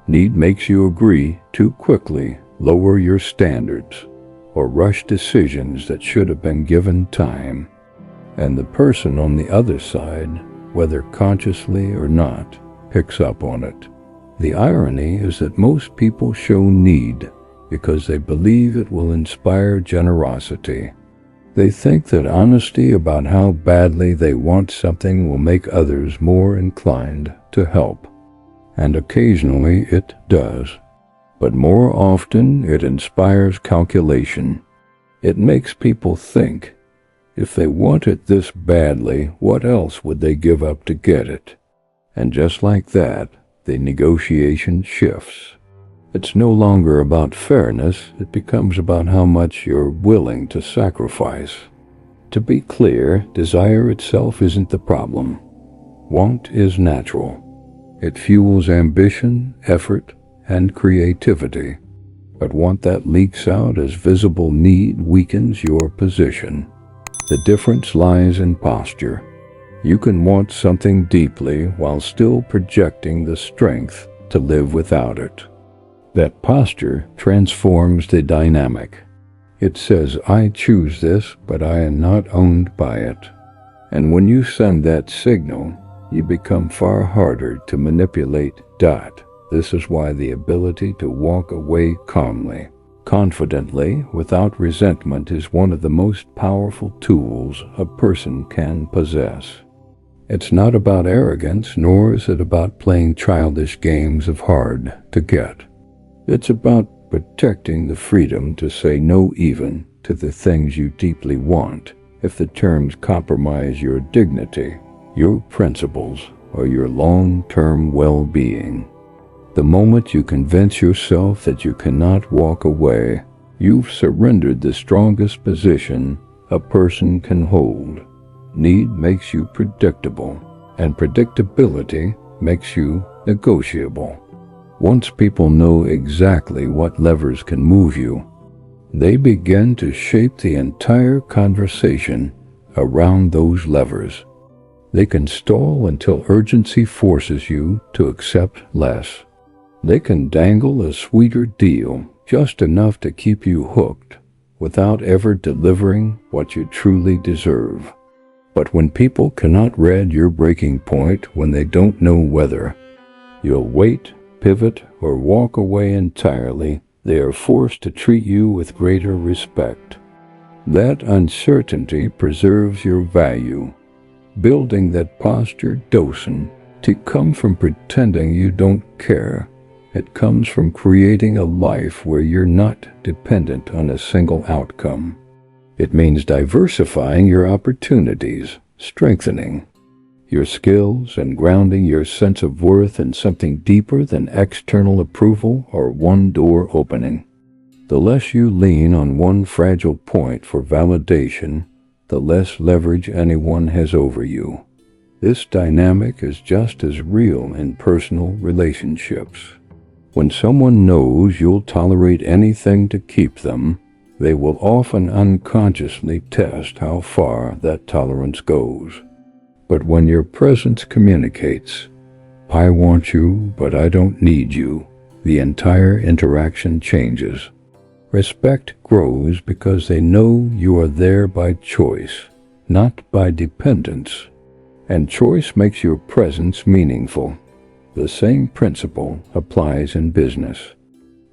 Need makes you agree too quickly, lower your standards, or rush decisions that should have been given time. And the person on the other side, whether consciously or not, picks up on it. The irony is that most people show need because they believe it will inspire generosity. They think that honesty about how badly they want something will make others more inclined to help. And occasionally it does. But more often it inspires calculation. It makes people think, if they want it this badly, what else would they give up to get it? And just like that, the negotiation shifts. It's no longer about fairness, it becomes about how much you're willing to sacrifice. To be clear, desire itself isn't the problem. Want is natural. It fuels ambition, effort, and creativity. But want that leaks out as visible need weakens your position. The difference lies in posture. You can want something deeply while still projecting the strength to live without it. That posture transforms the dynamic. It says, I choose this, but I am not owned by it. And when you send that signal, you become far harder to manipulate. This is why the ability to walk away calmly, confidently, without resentment is one of the most powerful tools a person can possess. It's not about arrogance, nor is it about playing childish games of hard to get. It's about protecting the freedom to say no even to the things you deeply want, if the terms compromise your dignity, your principles, or your long-term well-being. The moment you convince yourself that you cannot walk away, you've surrendered the strongest position a person can hold. Need makes you predictable, and predictability makes you negotiable. Once people know exactly what levers can move you, they begin to shape the entire conversation around those levers. They can stall until urgency forces you to accept less. They can dangle a sweeter deal, just enough to keep you hooked, without ever delivering what you truly deserve. But when people cannot read your breaking point, when they don't know whether you'll wait, pivot, or walk away entirely, they are forced to treat you with greater respect. That uncertainty preserves your value. Building that posture doesn't come from pretending you don't care. It comes from creating a life where you're not dependent on a single outcome. It means diversifying your opportunities, strengthening your skills, and grounding your sense of worth in something deeper than external approval or one door opening. The less you lean on one fragile point for validation, the less leverage anyone has over you. This dynamic is just as real in personal relationships. When someone knows you'll tolerate anything to keep them, they will often unconsciously test how far that tolerance goes. But when your presence communicates, I want you, but I don't need you, the entire interaction changes. Respect grows because they know you are there by choice, not by dependence. And choice makes your presence meaningful. The same principle applies in business.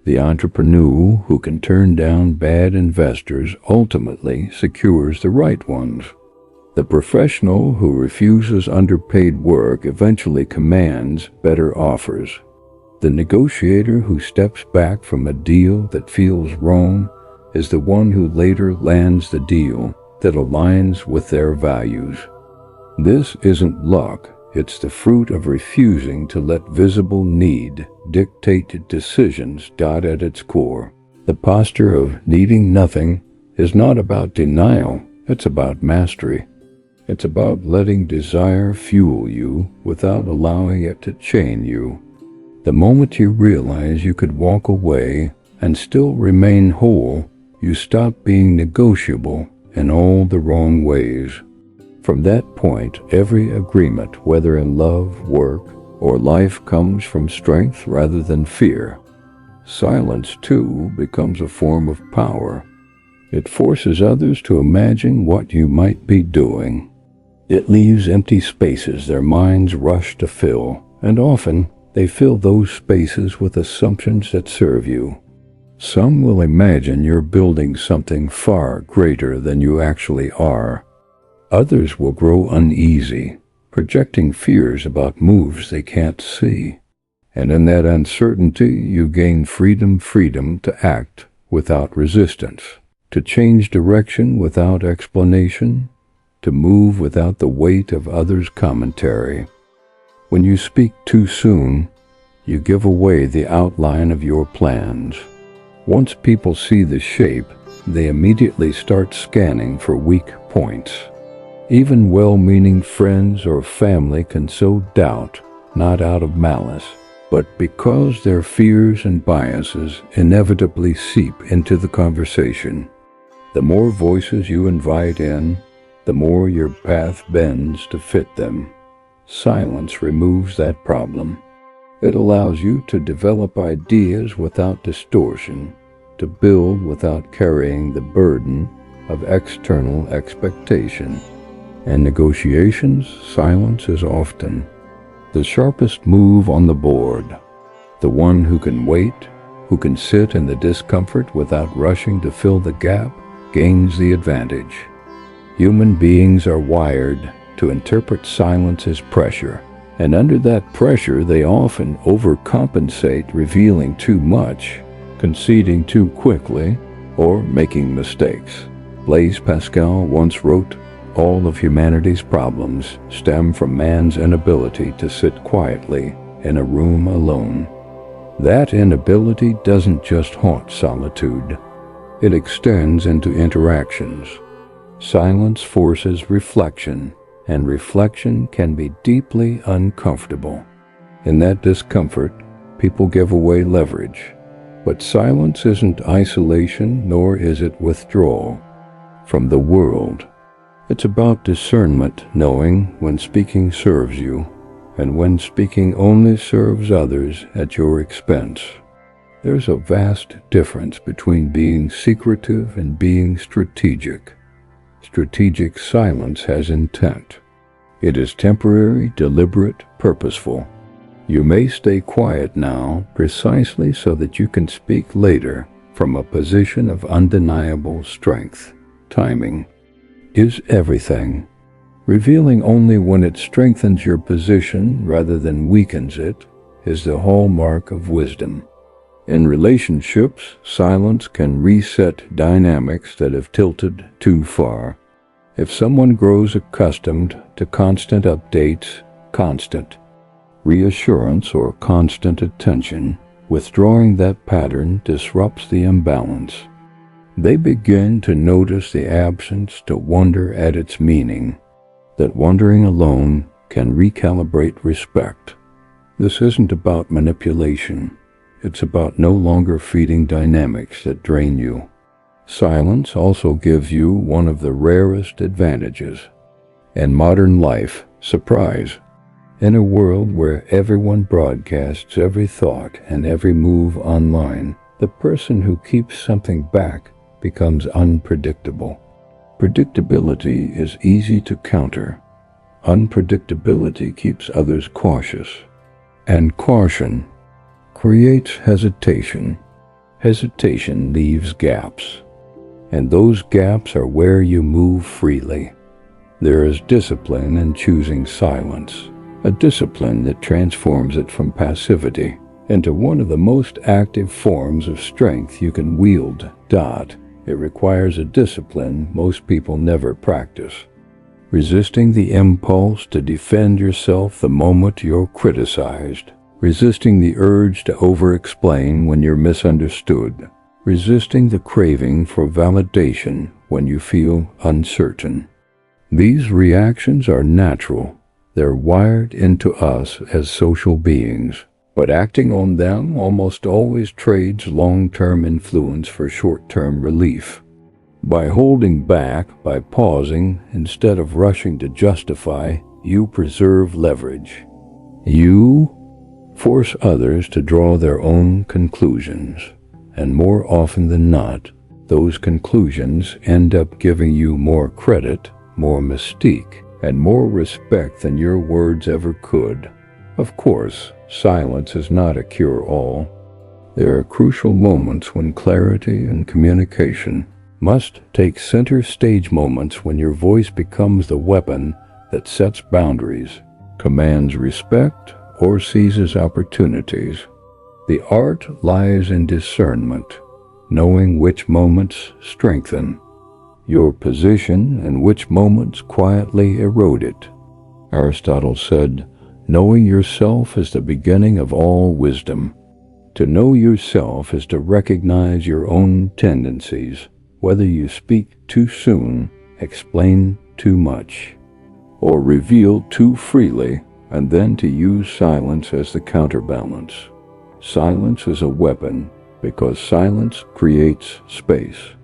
The entrepreneur who can turn down bad investors ultimately secures the right ones. The professional who refuses underpaid work eventually commands better offers. The negotiator who steps back from a deal that feels wrong is the one who later lands the deal that aligns with their values. This isn't luck. It's the fruit of refusing to let visible need dictate decisions. At its core, the posture of needing nothing is not about denial, it's about mastery. It's about letting desire fuel you without allowing it to chain you. The moment you realize you could walk away and still remain whole, you stop being negotiable in all the wrong ways. From that point, every agreement, whether in love, work, or life, comes from strength rather than fear. Silence, too, becomes a form of power. It forces others to imagine what you might be doing. It leaves empty spaces their minds rush to fill, and often they fill those spaces with assumptions that serve you. Some will imagine you're building something far greater than you actually are. Others will grow uneasy, projecting fears about moves they can't see. And in that uncertainty, you gain freedom to act without resistance, to change direction without explanation, to move without the weight of others' commentary. When you speak too soon, you give away the outline of your plans. Once people see the shape, they immediately start scanning for weak points. Even well-meaning friends or family can sow doubt, not out of malice, but because their fears and biases inevitably seep into the conversation. The more voices you invite in, the more your path bends to fit them. Silence removes that problem. It allows you to develop ideas without distortion, to build without carrying the burden of external expectation. In negotiations, silence is often the sharpest move on the board. The one who can wait, who can sit in the discomfort without rushing to fill the gap, gains the advantage. Human beings are wired to interpret silence as pressure, and under that pressure they often overcompensate, revealing too much, conceding too quickly, or making mistakes. Blaise Pascal once wrote, "All of humanity's problems stem from man's inability to sit quietly in a room alone." That inability doesn't just haunt solitude. It extends into interactions. Silence forces reflection, and reflection can be deeply uncomfortable. In that discomfort, people give away leverage. But silence isn't isolation, nor is it withdrawal from the world. It's about discernment, knowing when speaking serves you, and when speaking only serves others at your expense. There's a vast difference between being secretive and being strategic. Strategic silence has intent. It is temporary, deliberate, purposeful. You may stay quiet now precisely so that you can speak later from a position of undeniable strength. Timing is everything. Revealing only when it strengthens your position rather than weakens it is the hallmark of wisdom. In relationships, silence can reset dynamics that have tilted too far. If someone grows accustomed to constant updates, constant reassurance, or constant attention, withdrawing that pattern disrupts the imbalance. They begin to notice the absence, to wonder at its meaning. That wandering alone can recalibrate respect. This isn't about manipulation. It's about no longer feeding dynamics that drain you. Silence also gives you one of the rarest advantages. In modern life, surprise. In a world where everyone broadcasts every thought and every move online, the person who keeps something back becomes unpredictable. Predictability is easy to counter. Unpredictability keeps others cautious. And caution creates hesitation. Hesitation leaves gaps. And those gaps are where you move freely. There is discipline in choosing silence, a discipline that transforms it from passivity into one of the most active forms of strength you can wield. It requires a discipline most people never practice. Resisting the impulse to defend yourself the moment you're criticized. Resisting the urge to over-explain when you're misunderstood. Resisting the craving for validation when you feel uncertain. These reactions are natural. They're wired into us as social beings. But acting on them almost always trades long-term influence for short-term relief. By holding back, by pausing, instead of rushing to justify, you preserve leverage. You force others to draw their own conclusions, and more often than not, those conclusions end up giving you more credit, more mystique, and more respect than your words ever could. Of course, silence is not a cure-all. There are crucial moments when clarity and communication must take center stage, moments when your voice becomes the weapon that sets boundaries, commands respect, or seizes opportunities. The art lies in discernment, knowing which moments strengthen your position and which moments quietly erode it. Aristotle said, "Knowing yourself is the beginning of all wisdom." To know yourself is to recognize your own tendencies, whether you speak too soon, explain too much, or reveal too freely, and then to use silence as the counterbalance. Silence is a weapon because silence creates space,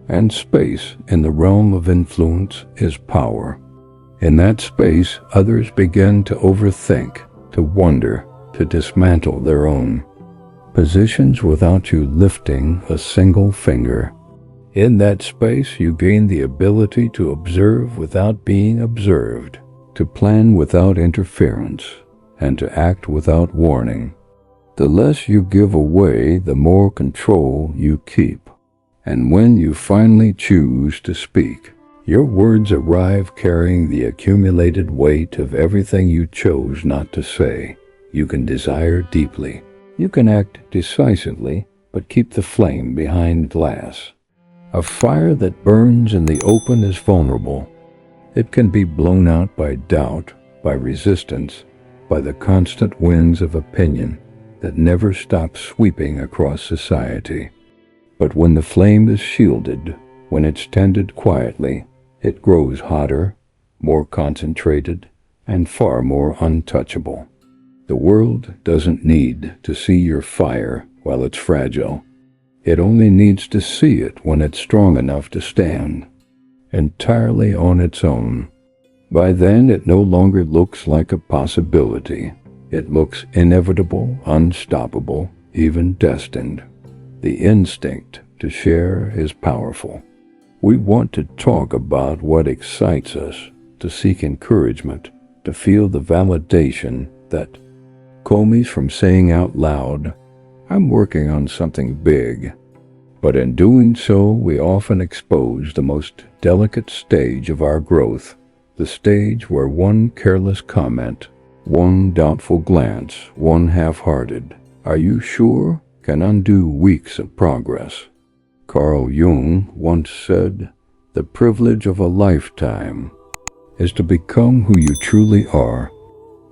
and space in the realm of influence is power. In that space, others begin to overthink, to wonder, to dismantle their own. Positions without you lifting a single finger. In that space, you gain the ability to observe without being observed, to plan without interference, and to act without warning. The less you give away, the more control you keep. And when you finally choose to speak, your words arrive carrying the accumulated weight of everything you chose not to say. You can desire deeply. You can act decisively, but keep the flame behind glass. A fire that burns in the open is vulnerable. It can be blown out by doubt, by resistance, by the constant winds of opinion that never stop sweeping across society. But when the flame is shielded, when it's tended quietly, it grows hotter, more concentrated, and far more untouchable. The world doesn't need to see your fire while it's fragile. It only needs to see it when it's strong enough to stand, entirely on its own. By then, it no longer looks like a possibility. It looks inevitable, unstoppable, even destined. The instinct to share is powerful. We want to talk about what excites us, to seek encouragement, to feel the validation that comes from saying out loud, "I'm working on something big." But in doing so, we often expose the most delicate stage of our growth, the stage where one careless comment, one doubtful glance, one half-hearted "Are you sure?" can undo weeks of progress. Carl Jung once said, "The privilege of a lifetime is to become who you truly are."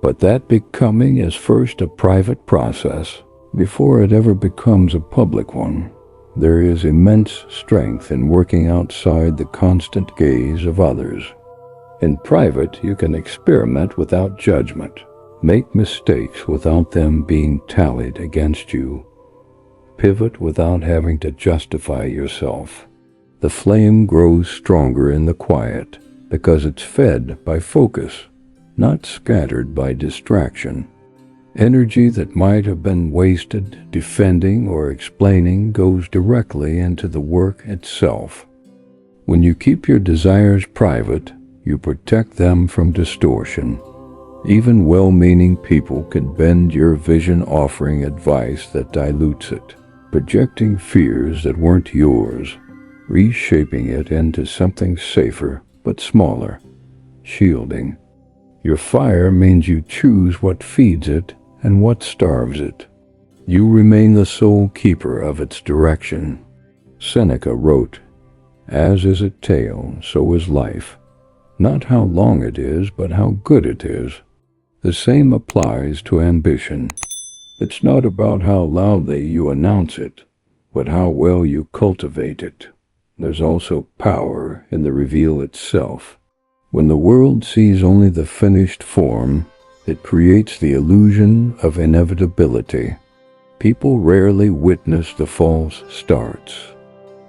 But that becoming is first a private process before it ever becomes a public one. There is immense strength in working outside the constant gaze of others. In private, you can experiment without judgment, make mistakes without them being tallied against you, pivot without having to justify yourself. The flame grows stronger in the quiet because it's fed by focus, not scattered by distraction. Energy that might have been wasted defending or explaining goes directly into the work itself. When you keep your desires private, you protect them from distortion. Even well-meaning people can bend your vision, offering advice that dilutes it, projecting fears that weren't yours, reshaping it into something safer but smaller, shielding. Your fire means you choose what feeds it and what starves it. You remain the sole keeper of its direction. Seneca wrote, "As is a tale, so is life. Not how long it is, but how good it is." The same applies to ambition. It's not about how loudly you announce it, but how well you cultivate it. There's also power in the reveal itself. When the world sees only the finished form, it creates the illusion of inevitability. People rarely witness the false starts,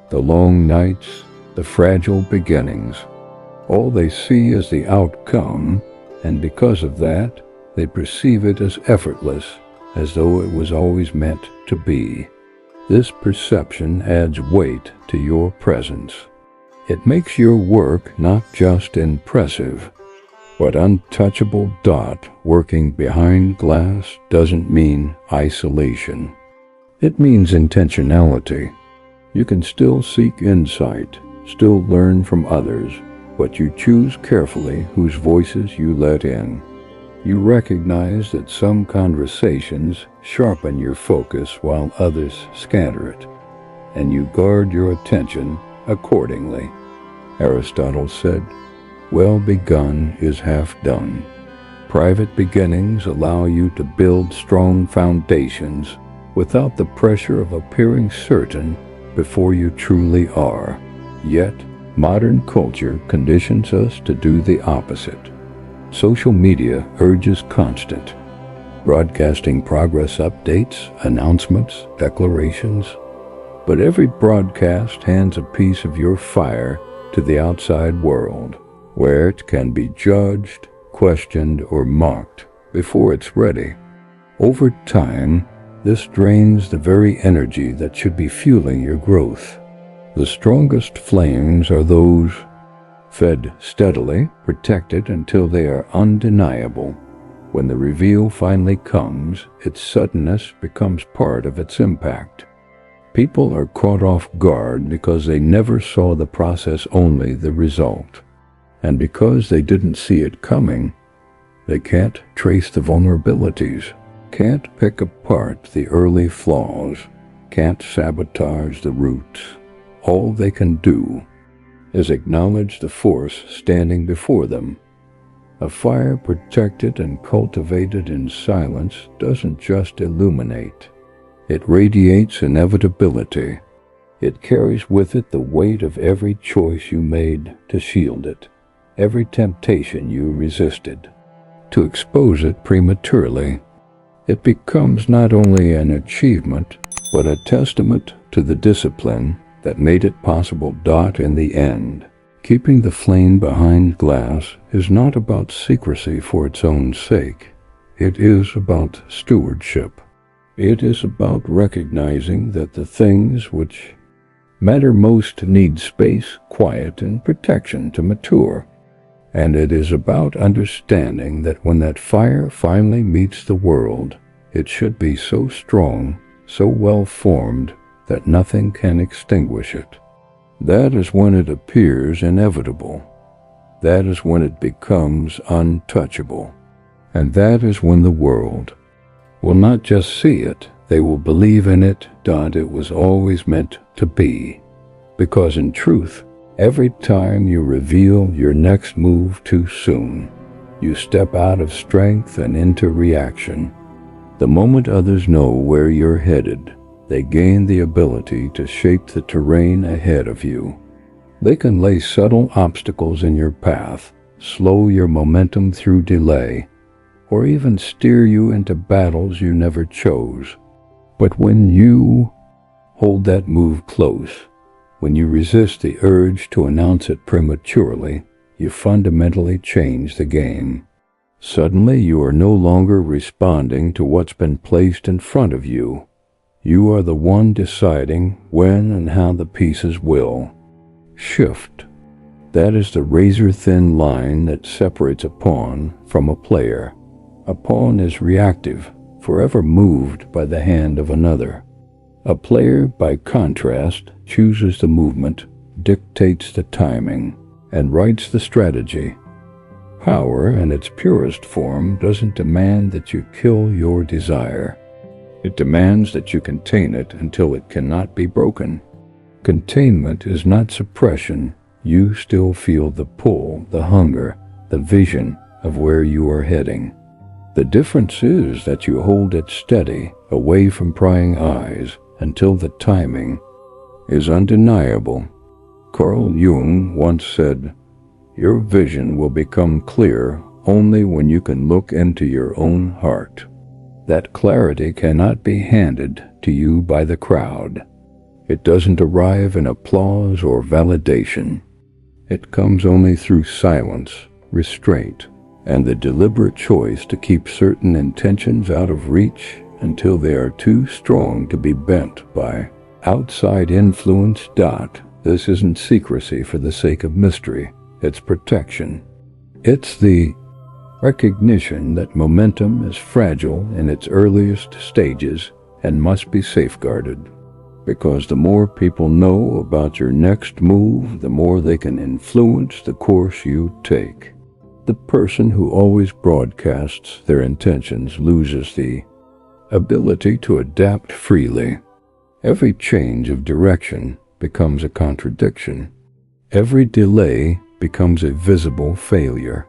the long nights, the fragile beginnings. All they see is the outcome, and because of that, they perceive it as effortless, as though it was always meant to be. This perception adds weight to your presence. It makes your work not just impressive, but untouchable. Working behind glass doesn't mean isolation. It means intentionality. You can still seek insight, still learn from others, but you choose carefully whose voices you let in. You recognize that some conversations sharpen your focus while others scatter it, and you guard your attention accordingly. Aristotle said, "Well begun is half done." Private beginnings allow you to build strong foundations without the pressure of appearing certain before you truly are. Yet, modern culture conditions us to do the opposite. Social media urges constant, broadcasting progress updates, announcements, declarations. But every broadcast hands a piece of your fire to the outside world, where it can be judged, questioned, or mocked before it's ready. Over time, this drains the very energy that should be fueling your growth. The strongest flames are those fed steadily, protected until they are undeniable. When the reveal finally comes, its suddenness becomes part of its impact. People are caught off guard because they never saw the process, only the result. And because they didn't see it coming, they can't trace the vulnerabilities, can't pick apart the early flaws, can't sabotage the roots. All they can do is acknowledge the force standing before them. A fire protected and cultivated in silence doesn't just illuminate. It radiates inevitability. It carries with it the weight of every choice you made to shield it, every temptation you resisted. To expose it prematurely, it becomes not only an achievement, but a testament to the discipline that made it possible. In the end, keeping the flame behind glass is not about secrecy for its own sake. It is about stewardship. It is about recognizing that the things which matter most need space, quiet, and protection to mature. And it is about understanding that when that fire finally meets the world, it should be so strong, so well formed, that nothing can extinguish it. That is when it appears inevitable. That is when it becomes untouchable. And that is when the world will not just see it, they will believe in it. It was always meant to be. Because in truth, every time you reveal your next move too soon, you step out of strength and into reaction. The moment others know where you're headed, they gain the ability to shape the terrain ahead of you. They can lay subtle obstacles in your path, slow your momentum through delay, or even steer you into battles you never chose. But when you hold that move close, when you resist the urge to announce it prematurely, you fundamentally change the game. Suddenly you are no longer responding to what's been placed in front of you. You are the one deciding when and how the pieces will shift. That is the razor-thin line that separates a pawn from a player. A pawn is reactive, forever moved by the hand of another. A player, by contrast, chooses the movement, dictates the timing, and writes the strategy. Power, in its purest form, doesn't demand that you kill your desire. It demands that you contain it until it cannot be broken. Containment is not suppression. You still feel the pull, the hunger, the vision of where you are heading. The difference is that you hold it steady, away from prying eyes, until the timing is undeniable. Carl Jung once said, "Your vision will become clear only when you can look into your own heart." That clarity cannot be handed to you by the crowd. It doesn't arrive in applause or validation. It comes only through silence, restraint, and the deliberate choice to keep certain intentions out of reach until they are too strong to be bent by outside influence. This isn't secrecy for the sake of mystery. It's protection. It's the recognition that momentum is fragile in its earliest stages and must be safeguarded. Because the more people know about your next move, the more they can influence the course you take. The person who always broadcasts their intentions loses the ability to adapt freely. Every change of direction becomes a contradiction. Every delay becomes a visible failure.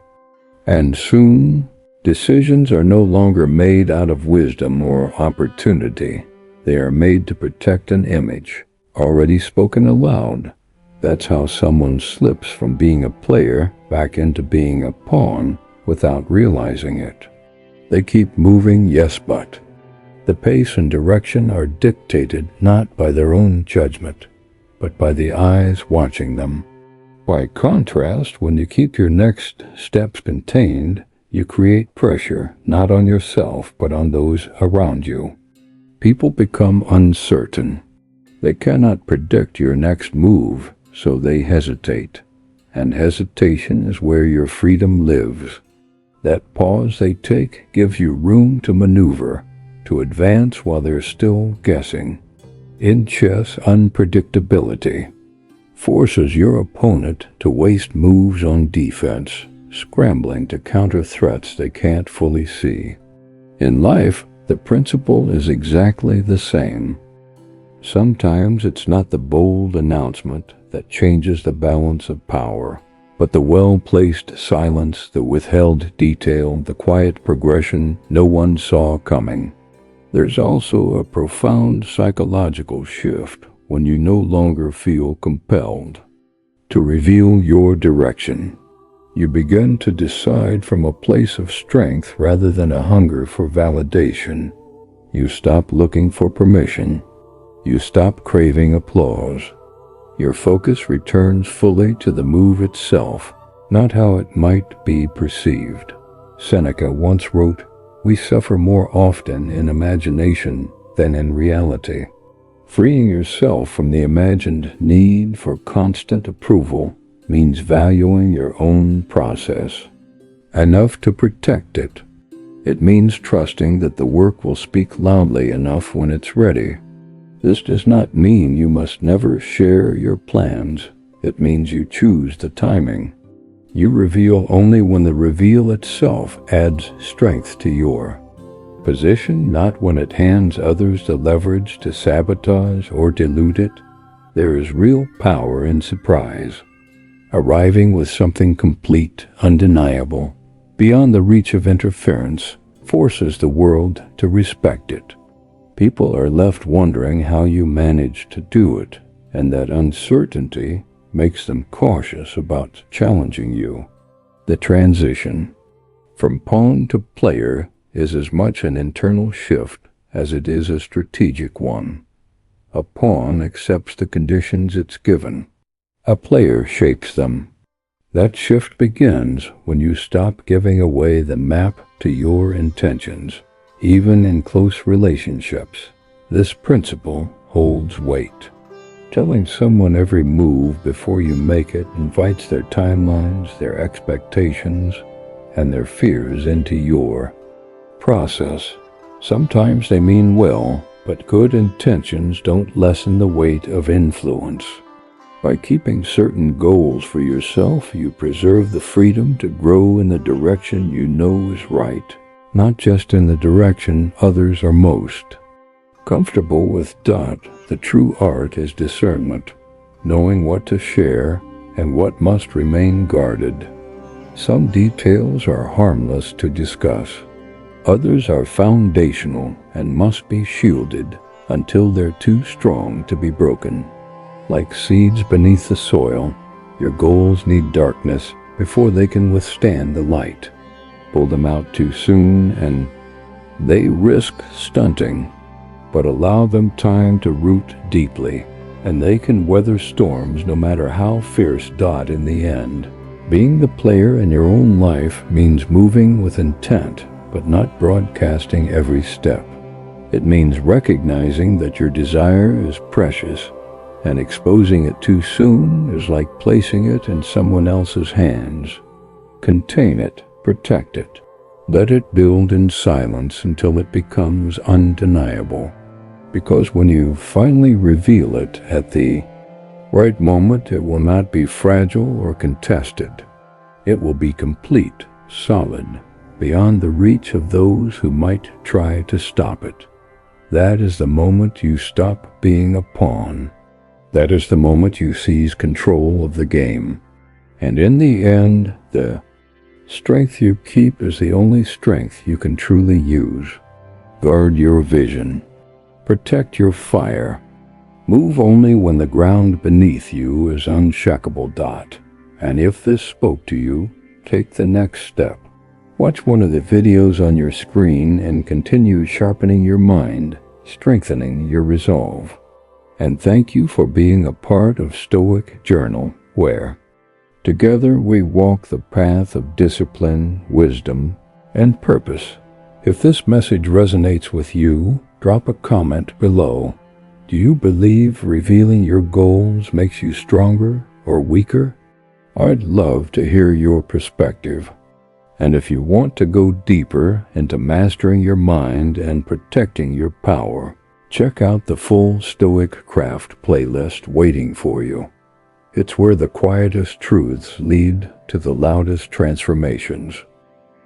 And soon, decisions are no longer made out of wisdom or opportunity. They are made to protect an image, already spoken aloud. That's how someone slips from being a player back into being a pawn without realizing it. They keep moving, yes, but the pace and direction are dictated not by their own judgment, but by the eyes watching them. By contrast, when you keep your next steps contained, You create pressure not on yourself but on those around you. People become uncertain. They cannot predict your next move, so they hesitate. And hesitation is where your freedom lives. That pause they take gives you room to maneuver, to advance while they're still guessing. In chess, unpredictability forces your opponent to waste moves on defense, scrambling to counter threats they can't fully see. In life, the principle is exactly the same. Sometimes it's not the bold announcement that changes the balance of power, but the well-placed silence, the withheld detail, the quiet progression no one saw coming. There's also a profound psychological shift when you no longer feel compelled to reveal your direction. You begin to decide from a place of strength rather than a hunger for validation. You stop looking for permission. You stop craving applause. Your focus returns fully to the move itself, not how it might be perceived. Seneca once wrote, "We suffer more often in imagination than in reality." Freeing yourself from the imagined need for constant approval means valuing your own process enough to protect it. It means trusting that the work will speak loudly enough when it's ready. This does not mean you must never share your plans. It means you choose the timing. You reveal only when the reveal itself adds strength to your position, not when it hands others the leverage to sabotage or dilute it. There is real power in surprise. Arriving with something complete, undeniable, beyond the reach of interference, forces the world to respect it. People are left wondering how you manage to do it, and that uncertainty makes them cautious about challenging you. The transition from pawn to player is as much an internal shift as it is a strategic one. A pawn accepts the conditions it's given. A player shapes them. That shift begins when you stop giving away the map to your intentions. Even in close relationships, this principle holds weight. Telling someone every move before you make it invites their timelines, their expectations, and their fears into your process. Sometimes they mean well, but good intentions don't lessen the weight of influence. By keeping certain goals for yourself, you preserve the freedom to grow in the direction you know is right, not just in the direction others are most comfortable with. The true art is discernment, knowing what to share and what must remain guarded. Some details are harmless to discuss. Others are foundational and must be shielded until they're too strong to be broken. Like seeds beneath the soil, your goals need darkness before they can withstand the light. Pull them out too soon and they risk stunting, but allow them time to root deeply, and they can weather storms no matter how fierce. In the end, being the player in your own life means moving with intent, but not broadcasting every step. It means recognizing that your desire is precious, and exposing it too soon is like placing it in someone else's hands. Contain it, protect it. Let it build in silence until it becomes undeniable. Because when you finally reveal it at the right moment, it will not be fragile or contested. It will be complete, solid, beyond the reach of those who might try to stop it. That is the moment you stop being a pawn. That is the moment you seize control of the game. And in the end, the strength you keep is the only strength you can truly use. Guard your vision. Protect your fire. Move only when the ground beneath you is unshakable. And if this spoke to you, take the next step. Watch one of the videos on your screen and continue sharpening your mind, strengthening your resolve. And thank you for being a part of Stoic Journal, where Together we walk the path of discipline, wisdom, and purpose. If this message resonates with you, drop a comment below. Do you believe revealing your goals makes you stronger or weaker? I'd love to hear your perspective. And if you want to go deeper into mastering your mind and protecting your power, check out the full StoicCraft playlist waiting for you. It's where the quietest truths lead to the loudest transformations.